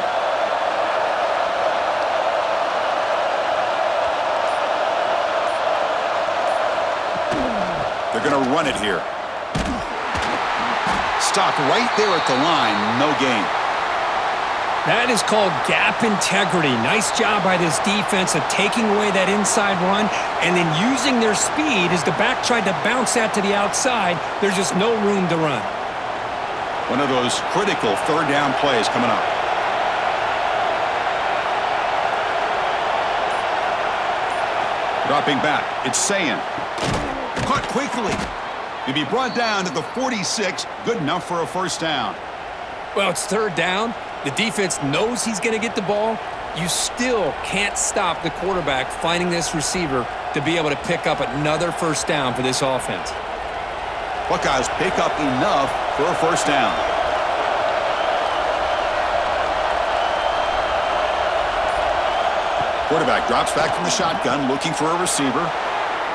They're going to run it here. Stopped right there at the line. No gain. That is called gap integrity. Nice job by this defense of taking away that inside run and then using their speed as the back tried to bounce that to the outside. There's just no room to run. One of those critical third down plays coming up. Dropping back. It's Sayan. Caught quickly. To be brought down to the 46. Good enough for a first down. Well, it's third down. The defense knows he's going to get the ball. You still can't stop the quarterback finding this receiver to be able to pick up another first down for this offense. Buckeyes pick up enough for a first down. Quarterback drops back from the shotgun, looking for a receiver.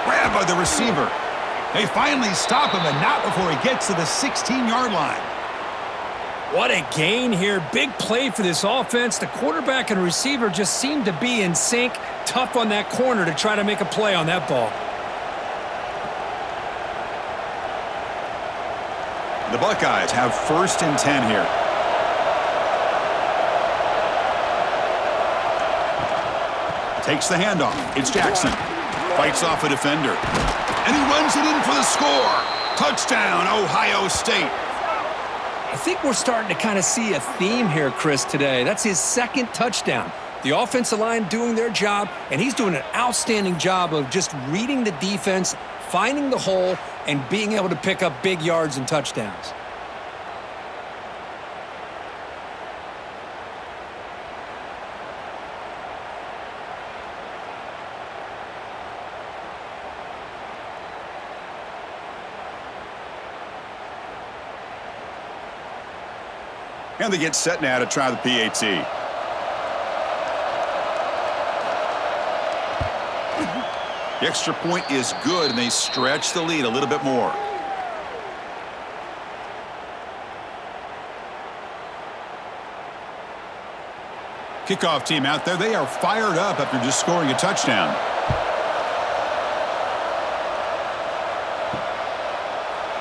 Grabbed by the receiver. They finally stop him, and not before he gets to the 16-yard line. What a gain here. Big play for this offense. The quarterback and receiver just seem to be in sync. Tough on that corner to try to make a play on that ball. The Buckeyes have first and 10 here. Takes the handoff. It's Jackson. Fights off a defender. And he runs it in for the score. Touchdown, Ohio State. I think we're starting to kind of see a theme here, Chris, today. That's his second touchdown. The offensive line doing their job, and he's doing an outstanding job of just reading the defense, finding the hole, and being able to pick up big yards and touchdowns. And they get set now to try the PAT. The extra point is good, and they stretch the lead a little bit more. Kickoff team out there. They are fired up after just scoring a touchdown.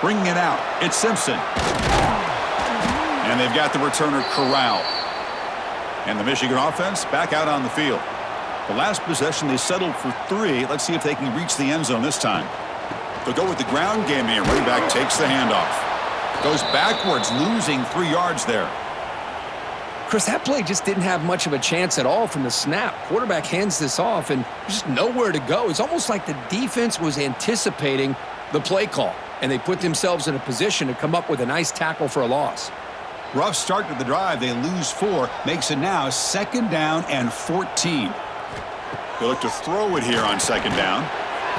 Bringing it out. It's Simpson. And they've got the returner corralled. And the Michigan offense back out on the field. The last possession, they settled for 3. Let's see if they can reach the end zone this time. They'll go with the ground game here. Running back takes the handoff. Goes backwards, losing 3 yards there. Chris, that play just didn't have much of a chance at all from the snap. Quarterback hands this off, and there's just nowhere to go. It's almost like the defense was anticipating the play call, and they put themselves in a position to come up with a nice tackle for a loss. Rough start to the drive. They lose 4. Makes it now 2nd down and 14. They look to throw it here on 2nd down.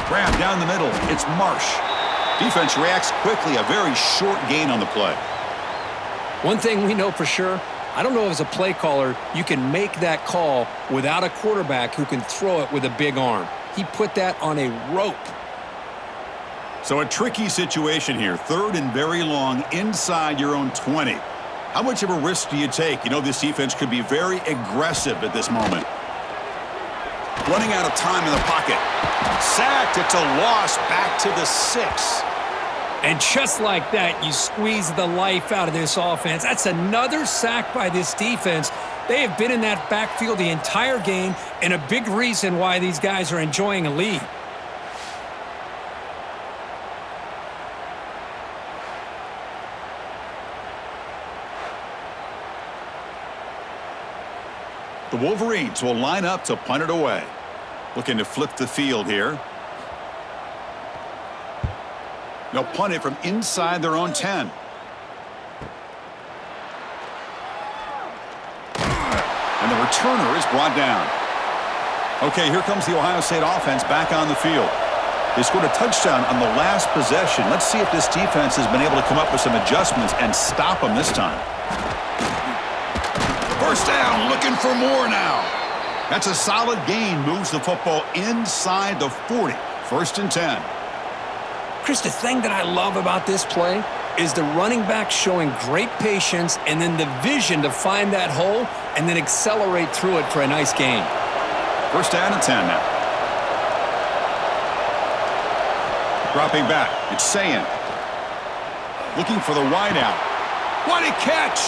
Grab down the middle. It's Marsh. Defense reacts quickly. A very short gain on the play. One thing we know for sure, I don't know if as a play caller you can make that call without a quarterback who can throw it with a big arm. He put that on a rope. So a tricky situation here. 3rd and very long inside your own 20. How much of a risk do you take? You know this defense could be very aggressive at this moment. Running out of time in the pocket. Sacked. It's a loss back to the 6. And just like that, you squeeze the life out of this offense. That's another sack by this defense. They have been in that backfield the entire game, and a big reason why these guys are enjoying a lead. The Wolverines will line up to punt it away. Looking to flip the field here. They'll punt it from inside their own 10. returner is brought down. Okay, here comes the Ohio State offense back on the field. They scored a touchdown on the last possession. Let's see if this defense has been able to come up with some adjustments and stop them this time. First down, looking for more now. That's a solid gain. Moves the football inside the 40. First and 10. Chris, the thing that I love about this play is the running back showing great patience and then the vision to find that hole and then accelerate through it for a nice gain. First down and 10 now. Dropping back, it's Sayin. Looking for the wideout. What a catch!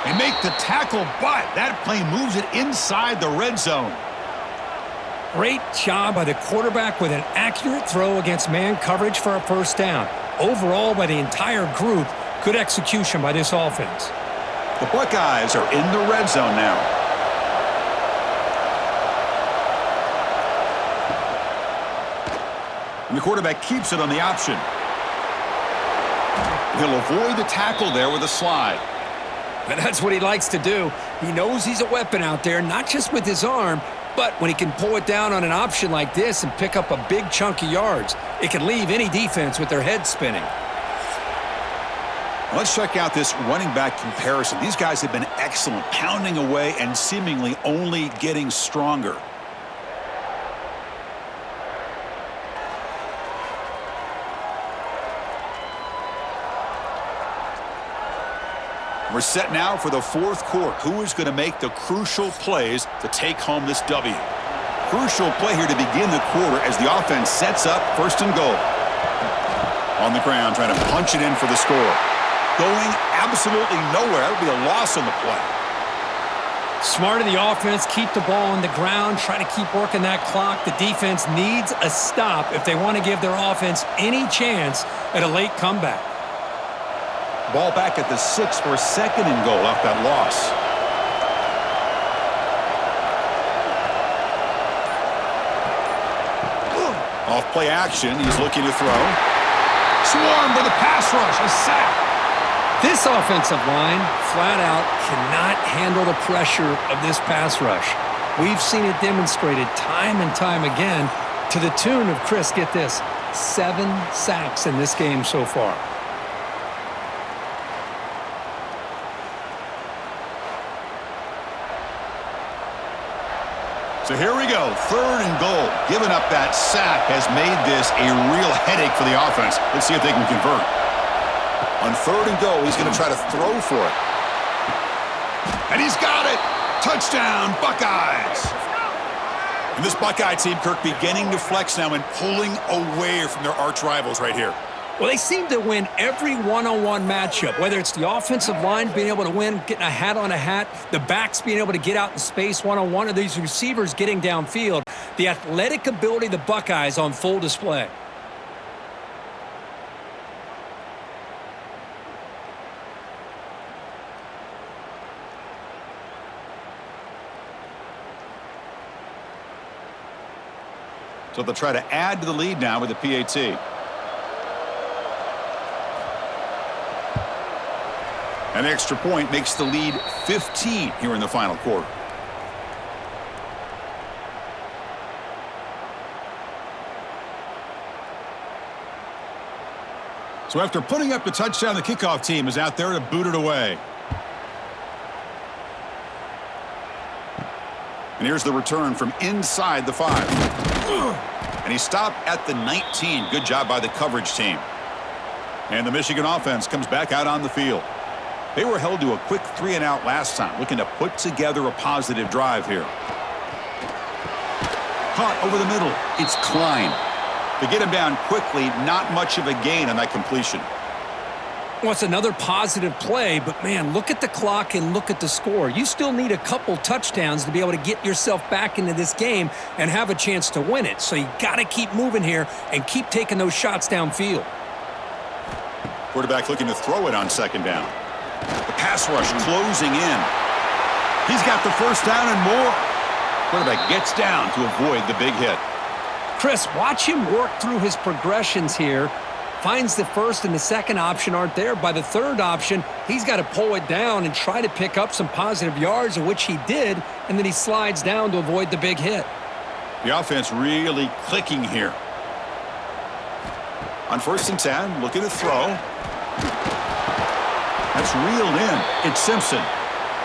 They make the tackle, but that play moves it inside the red zone. Great job by the quarterback with an accurate throw against man coverage for a first down. Overall, by the entire group, good execution by this offense. The Buckeyes are in the red zone now. And the quarterback keeps it on the option. He'll avoid the tackle there with a slide. And that's what he likes to do. He knows he's a weapon out there, not just with his arm, but when he can pull it down on an option like this and pick up a big chunk of yards, it can leave any defense with their head spinning. Let's check out this running back comparison. These guys have been excellent, pounding away and seemingly only getting stronger. We're set now for the fourth quarter. Who is going to make the crucial plays to take home this W? Crucial play here to begin the quarter as the offense sets up first and goal. On the ground, trying to punch it in for the score. Going absolutely nowhere. That would be a loss on the play. Smart of the offense, keep the ball on the ground, try to keep working that clock. The defense needs a stop if they want to give their offense any chance at a late comeback. Ball back at the 6 for a second and goal off that loss. Off play action, he's looking to throw. Swarmed by the pass rush, a sack. This offensive line, flat out, cannot handle the pressure of this pass rush. We've seen it demonstrated time and time again to the tune of, Chris, get this, 7 sacks in this game so far. So here we go, third and goal. Giving up that sack has made this a real headache for the offense. Let's see if they can convert. On third and goal, he's going to try to throw for it. And he's got it. Touchdown, Buckeyes. And this Buckeye team, Kirk, beginning to flex now and pulling away from their arch rivals right here. Well, they seem to win every one-on-one matchup, whether it's the offensive line being able to win, getting a hat on a hat, the backs being able to get out in space one-on-one, or these receivers getting downfield. The athletic ability of the Buckeyes on full display. So they'll try to add to the lead now with the PAT. An extra point makes the lead 15 here in the final quarter. So after putting up the touchdown, the kickoff team is out there to boot it away. And here's the return from inside the 5. And he stopped at the 19. Good job by the coverage team. And the Michigan offense comes back out on the field. They were held to a quick 3-and-out last time, looking to put together a positive drive here. Caught over the middle. It's Klein. To get him down quickly, not much of a gain on that completion. Well, it's another positive play, but, man, look at the clock and look at the score. You still need a couple touchdowns to be able to get yourself back into this game and have a chance to win it. So you got to keep moving here and keep taking those shots downfield. Quarterback looking to throw it on second down. The pass rush closing in. He's got the first down and more. Quarterback gets down to avoid the big hit. Chris, watch him work through his progressions here. Finds the first and the second option aren't there. By the third option, he's got to pull it down and try to pick up some positive yards, of which he did, and then he slides down to avoid the big hit. The offense really clicking here. On 1st and 10, looking to throw. That's reeled in. It's Simpson.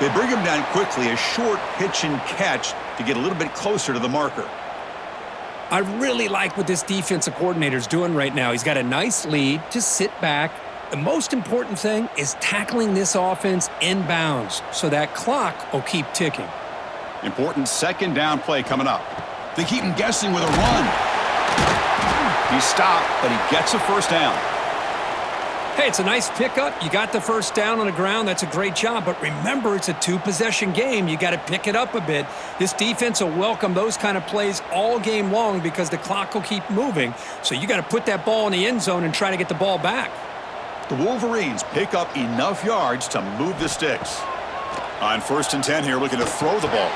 They bring him down quickly, a short pitch and catch to get a little bit closer to the marker. I really like what this defensive coordinator is doing right now. He's got a nice lead. Just sit back. The most important thing is tackling this offense inbounds so that clock will keep ticking. Important 2nd down play coming up. They keep him guessing with a run. He stopped, but he gets a 1st down. Hey, it's a nice pickup. You got the 1st down on the ground. That's a great job. But remember, it's a 2-possession game. You got to pick it up a bit. This defense will welcome those kind of plays all game long because the clock will keep moving. So you got to put that ball in the end zone and try to get the ball back. The Wolverines pick up enough yards to move the sticks. On 1st and 10 here, looking to throw the ball.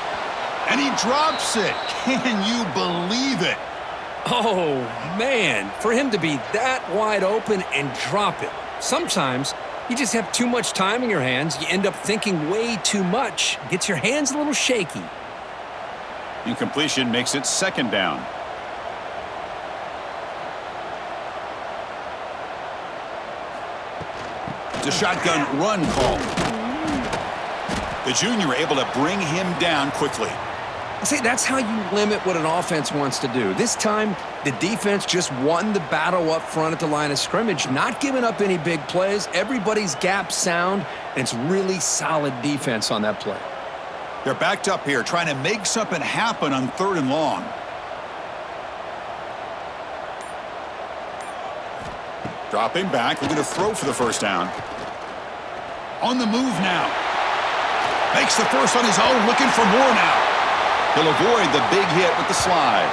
And he drops it. Can you believe it? Oh, man. For him to be that wide open and drop it. Sometimes you just have too much time in your hands. You end up thinking way too much. Gets your hands a little shaky. Incompletion makes it 2nd down. It's a shotgun run call. The junior able to bring him down quickly. See, that's how you limit what an offense wants to do. This time, the defense just won the battle up front at the line of scrimmage, not giving up any big plays. Everybody's gap sound, and it's really solid defense on that play. They're backed up here, trying to make something happen on 3rd and long. Dropping back, looking to throw for the 1st down. On the move now. Makes the first on his own, looking for more now. He'll avoid the big hit with the slide.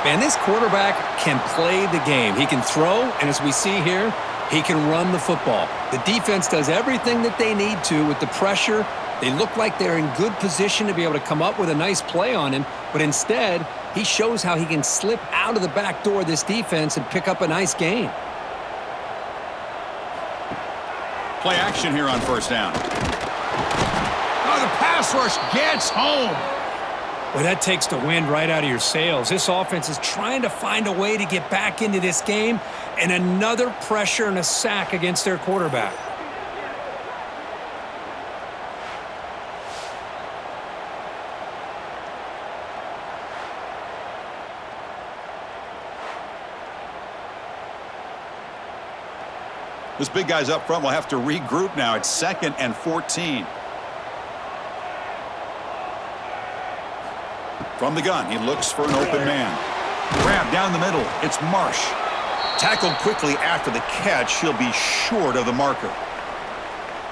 Man, this quarterback can play the game. He can throw, and as we see here, he can run the football. The defense does everything that they need to with the pressure. They look like they're in good position to be able to come up with a nice play on him, but instead, he shows how he can slip out of the back door of this defense and pick up a nice gain. Play action here on 1st down. Oh, the pass rush gets home. Well, that takes the wind right out of your sails. This offense is trying to find a way to get back into this game, and another pressure and a sack against their quarterback. This big guy's up front will have to regroup now. It's 2nd and 14. From the gun, he looks for an open man. Grab down the middle. It's Marsh. Tackled quickly after the catch. He'll be short of the marker.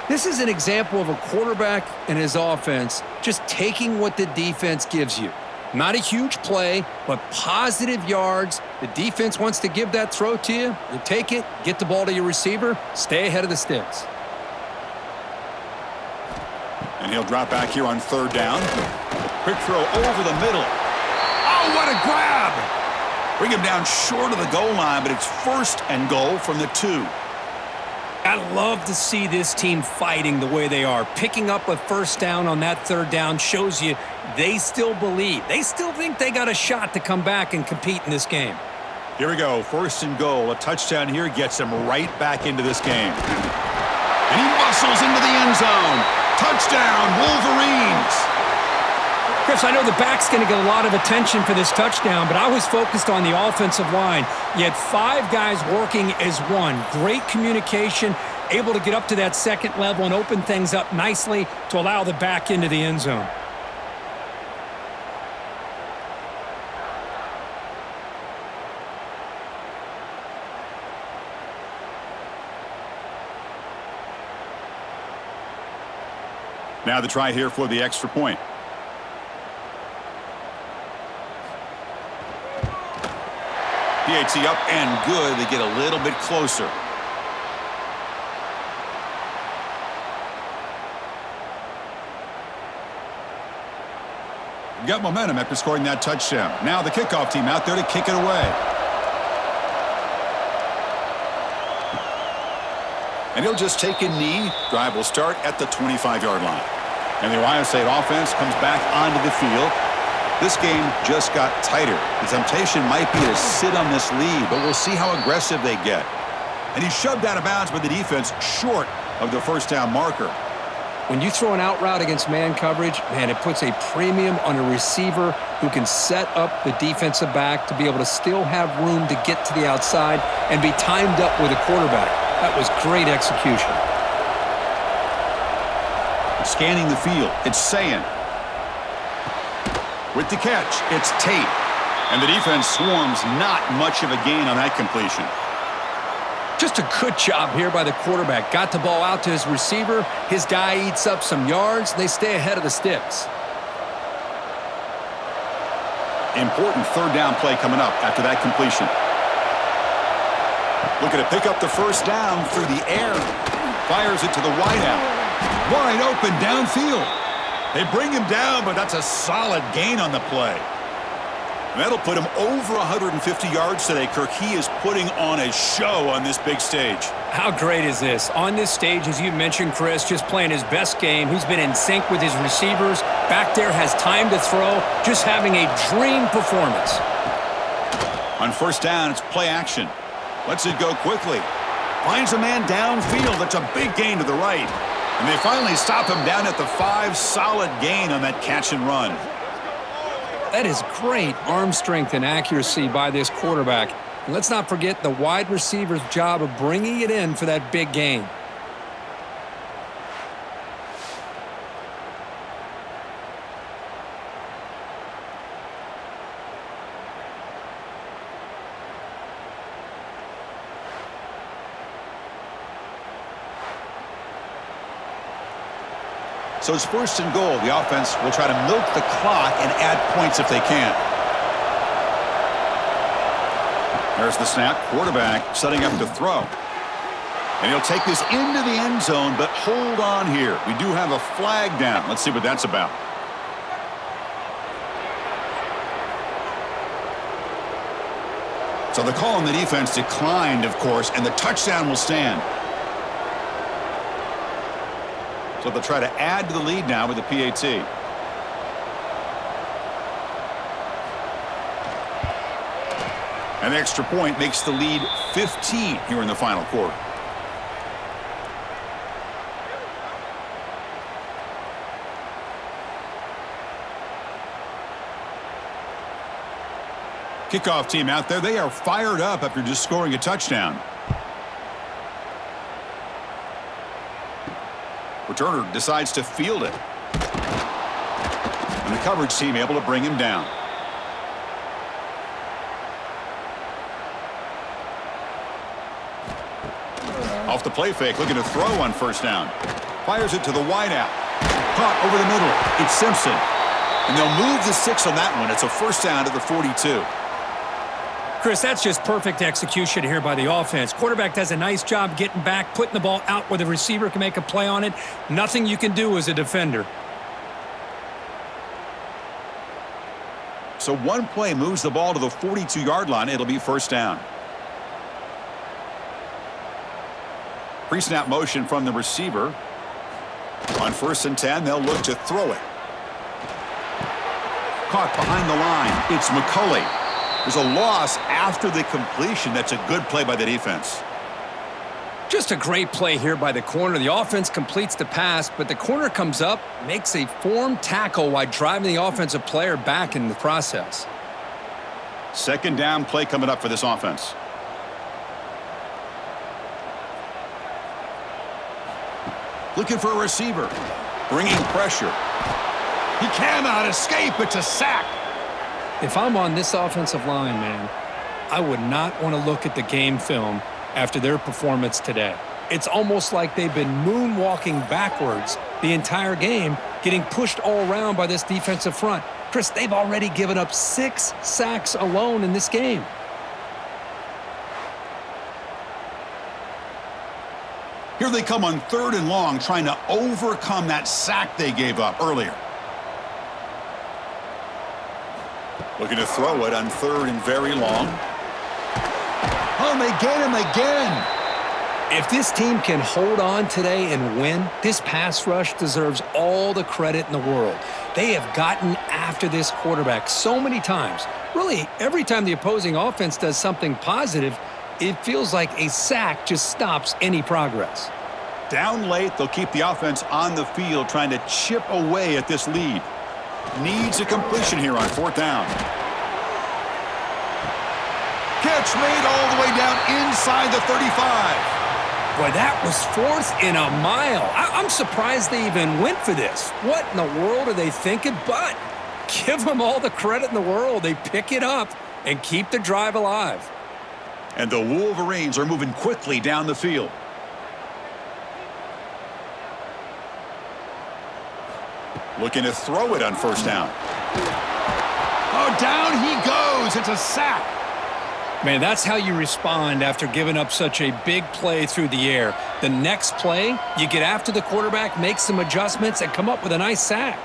This is an example of a quarterback and his offense just taking what the defense gives you. Not a huge play, but positive yards. The defense wants to give that throw to you. You take it, get the ball to your receiver, stay ahead of the sticks. And he'll drop back here on 3rd down. Quick throw over the middle. Oh, what a grab! Bring him down short of the goal line, but it's 1st and goal from the 2. I love to see this team fighting the way they are. Picking up a 1st down on that 3rd down shows you they still believe. They still think they got a shot to come back and compete in this game. Here we go, 1st and goal. A touchdown here gets him right back into this game. And he muscles into the end zone. Touchdown, Wolverines! Chris, I know the back's going to get a lot of attention for this touchdown, but I was focused on the offensive line. You had 5 guys working as one. Great communication, able to get up to that 2nd level and open things up nicely to allow the back into the end zone. Now the try here for the extra point. PAT up and good. They get a little bit closer. Got momentum after scoring that touchdown. Now the kickoff team out there to kick it away. And he'll just take a knee. Drive will start at the 25-yard line. And the Ohio State offense comes back onto the field. This game just got tighter. The temptation might be to sit on this lead, but we'll see how aggressive they get. And he's shoved out of bounds by the defense short of the first down marker. When you throw an out route against man coverage, man, it puts a premium on a receiver who can set up the defensive back to be able to still have room to get to the outside and be timed up with a quarterback. That was great execution. Scanning the field, it's Sayin. With the catch, it's Tate. And the defense swarms, not much of a gain on that completion. Just a good job here by the quarterback. Got the ball out to his receiver. His guy eats up some yards. They stay ahead of the sticks. Important third down play coming up after that completion. Looking to pick up the first down through the air. Fires it to the wideout. Wide open downfield. They bring him down, but that's a solid gain on the play. And that'll put him over 150 yards today, Kirk. He is putting on a show on this big stage. How great is this? On this stage, as you mentioned, Chris, just playing his best game. He's been in sync with his receivers. Back there, has time to throw. Just having a dream performance. On first down, it's play action. Lets it go quickly. Finds a man downfield. That's a big gain to the right. And they finally stop him down at the 5. Solid gain on that catch and run. That is great arm strength and accuracy by this quarterback. And let's not forget the wide receiver's job of bringing it in for that big gain. So it's first and goal. The offense will try to milk the clock and add points if they can. There's the snap. Quarterback setting up to throw. And he'll take this into the end zone, but hold on here. We do have a flag down. Let's see what that's about. So the call on the defense declined, of course, and the touchdown will stand. So they'll try to add to the lead now with the PAT. An extra point makes the lead 15 here in the final quarter. Kickoff team out there, they are fired up after just scoring a touchdown. Returner decides to field it. And the coverage team able to bring him down. Off the play fake, looking to throw on first down. Fires it to the wideout. Caught over the middle. It's Simpson. And they'll move the 6 on that one. It's a first down to the 42. Chris, that's just perfect execution here by the offense. Quarterback does a nice job getting back, putting the ball out where the receiver can make a play on it. Nothing you can do as a defender. So one play moves the ball to the 42-yard line. It'll be first down. Pre-snap motion from the receiver. On first and 10, they'll look to throw it. Caught behind the line. It's McCulley. There's a loss after the completion. That's a good play by the defense. Just a great play here by the corner. The offense completes the pass, but the corner comes up, makes a form tackle while driving the offensive player back in the process. Second down play coming up for this offense. Looking for a receiver. Bringing pressure. He cannot escape. It's a sack. If I'm on this offensive line, man, I would not want to look at the game film after their performance today. It's almost like they've been moonwalking backwards the entire game, getting pushed all around by this defensive front. Chris, they've already given up 6 sacks alone in this game. Here they come on third and long, trying to overcome that sack they gave up earlier. Looking to throw it on third and very long. Oh, and they get him again. If this team can hold on today and win, this pass rush deserves all the credit in the world. They have gotten after this quarterback so many times. Really, every time the opposing offense does something positive, it feels like a sack just stops any progress. Down late, they'll keep the offense on the field trying to chip away at this lead. Needs a completion here on 4th down. Catch made all the way down inside the 35. Boy, that was 4th and a mile. I'm surprised they even went for this. What in the world are they thinking? But give them all the credit in the world. They pick it up and keep the drive alive. And the Wolverines are moving quickly down the field. Looking to throw it on 1st down. Oh, down he goes. It's a sack. Man, that's how you respond after giving up such a big play through the air. The next play, you get after the quarterback, make some adjustments, and come up with a nice sack.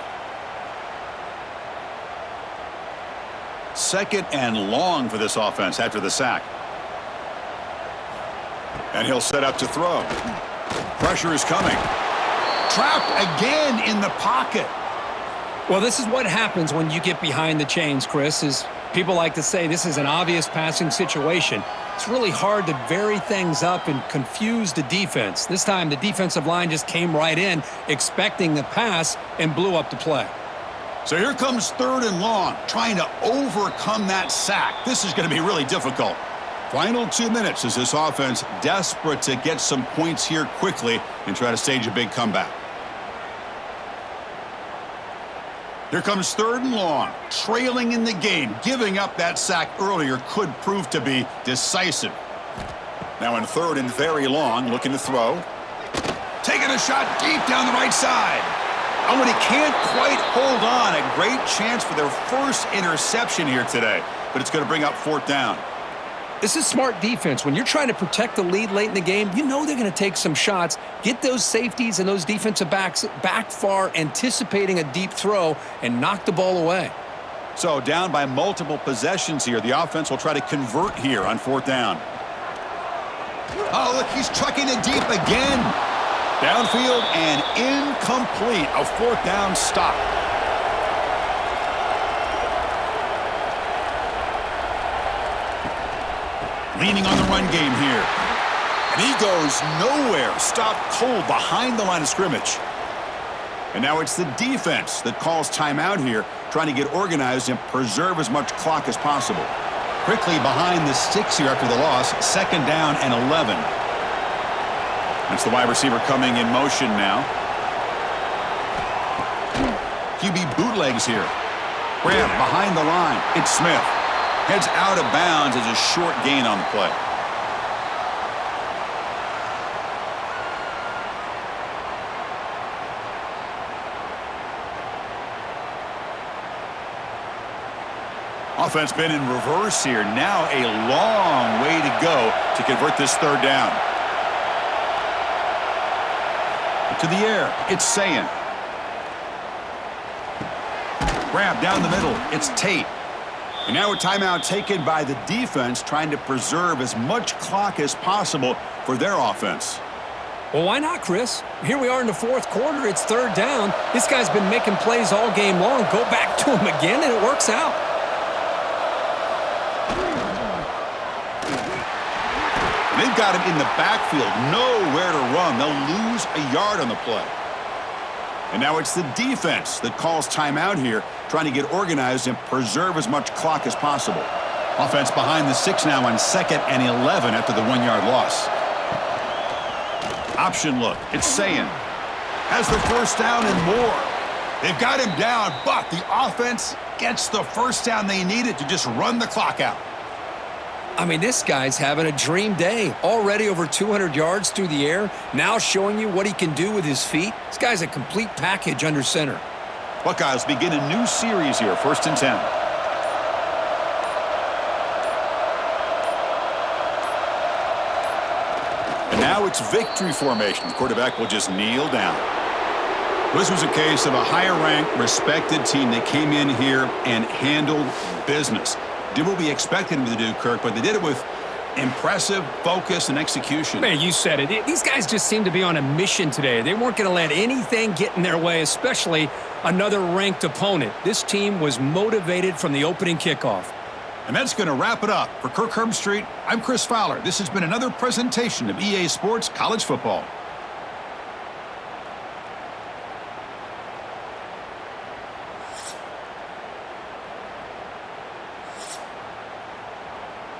2nd and long for this offense after the sack. And he'll set up to throw. Pressure is coming. Trapped again in the pocket. Well, this is what happens when you get behind the chains, Chris, is people like to say this is an obvious passing situation. It's really hard to vary things up and confuse the defense. This time, the defensive line just came right in, expecting the pass, and blew up the play. So here comes 3rd and long, trying to overcome that sack. This is going to be really difficult. Final 2 minutes as this offense desperate to get some points here quickly and try to stage a big comeback. Here comes 3rd and long, trailing in the game. Giving up that sack earlier could prove to be decisive. Now in 3rd and very long, looking to throw. Taking a shot deep down the right side. Oh, and he can't quite hold on. A great chance for their first interception here today, but it's going to bring up 4th down. This is smart defense. When you're trying to protect the lead late in the game, you know they're going to take some shots, get those safeties and those defensive backs back far, anticipating a deep throw, and knock the ball away. So down by multiple possessions here. The offense will try to convert here on 4th down. Oh, look, he's trucking it deep again. Downfield and incomplete. A 4th down stop. Leaning on the run game here. And he goes nowhere. Stopped cold behind the line of scrimmage. And now it's the defense that calls timeout here, trying to get organized and preserve as much clock as possible. Quickly behind the sticks here after the loss. 2nd down and 11. That's the wide receiver coming in motion now. QB bootlegs here. Graham behind the line. It's Smith. Heads out of bounds as a short gain on the play. Offense been in reverse here. Now a long way to go to convert this 3rd down. To the air, it's Sayin. Grab down the middle, it's Tate. And now a timeout taken by the defense, trying to preserve as much clock as possible for their offense. Well, why not, Chris? Here we are in the 4th quarter. It's 3rd down. This guy's been making plays all game long. Go back to him again, and it works out. They've got him in the backfield, nowhere to run. They'll lose a yard on the play. And now it's the defense that calls timeout here, trying to get organized and preserve as much clock as possible. Offense behind the 6 now on 2nd and 11 after the 1-yard loss. Option look. It's Sayin. Has the 1st down and more. They've got him down, but the offense gets the 1st down they needed to just run the clock out. I mean, this guy's having a dream day. Already over 200 yards through the air, now showing you what he can do with his feet. This guy's a complete package under center. Buckeyes begin a new series here, 1st and 10. And now it's victory formation. The quarterback will just kneel down. This was a case of a higher-ranked, respected team that came in here and handled business. Did what we expected them to do, Kirk, but they did it with Impressive focus and execution. Man, you said it. These guys just seem to be on a mission today. They weren't going to let anything get in their way, especially another ranked opponent. This team was motivated from the opening kickoff. And that's going to wrap it up. For Kirk Herbstreit, I'm Chris Fowler. This has been another presentation of EA Sports College Football.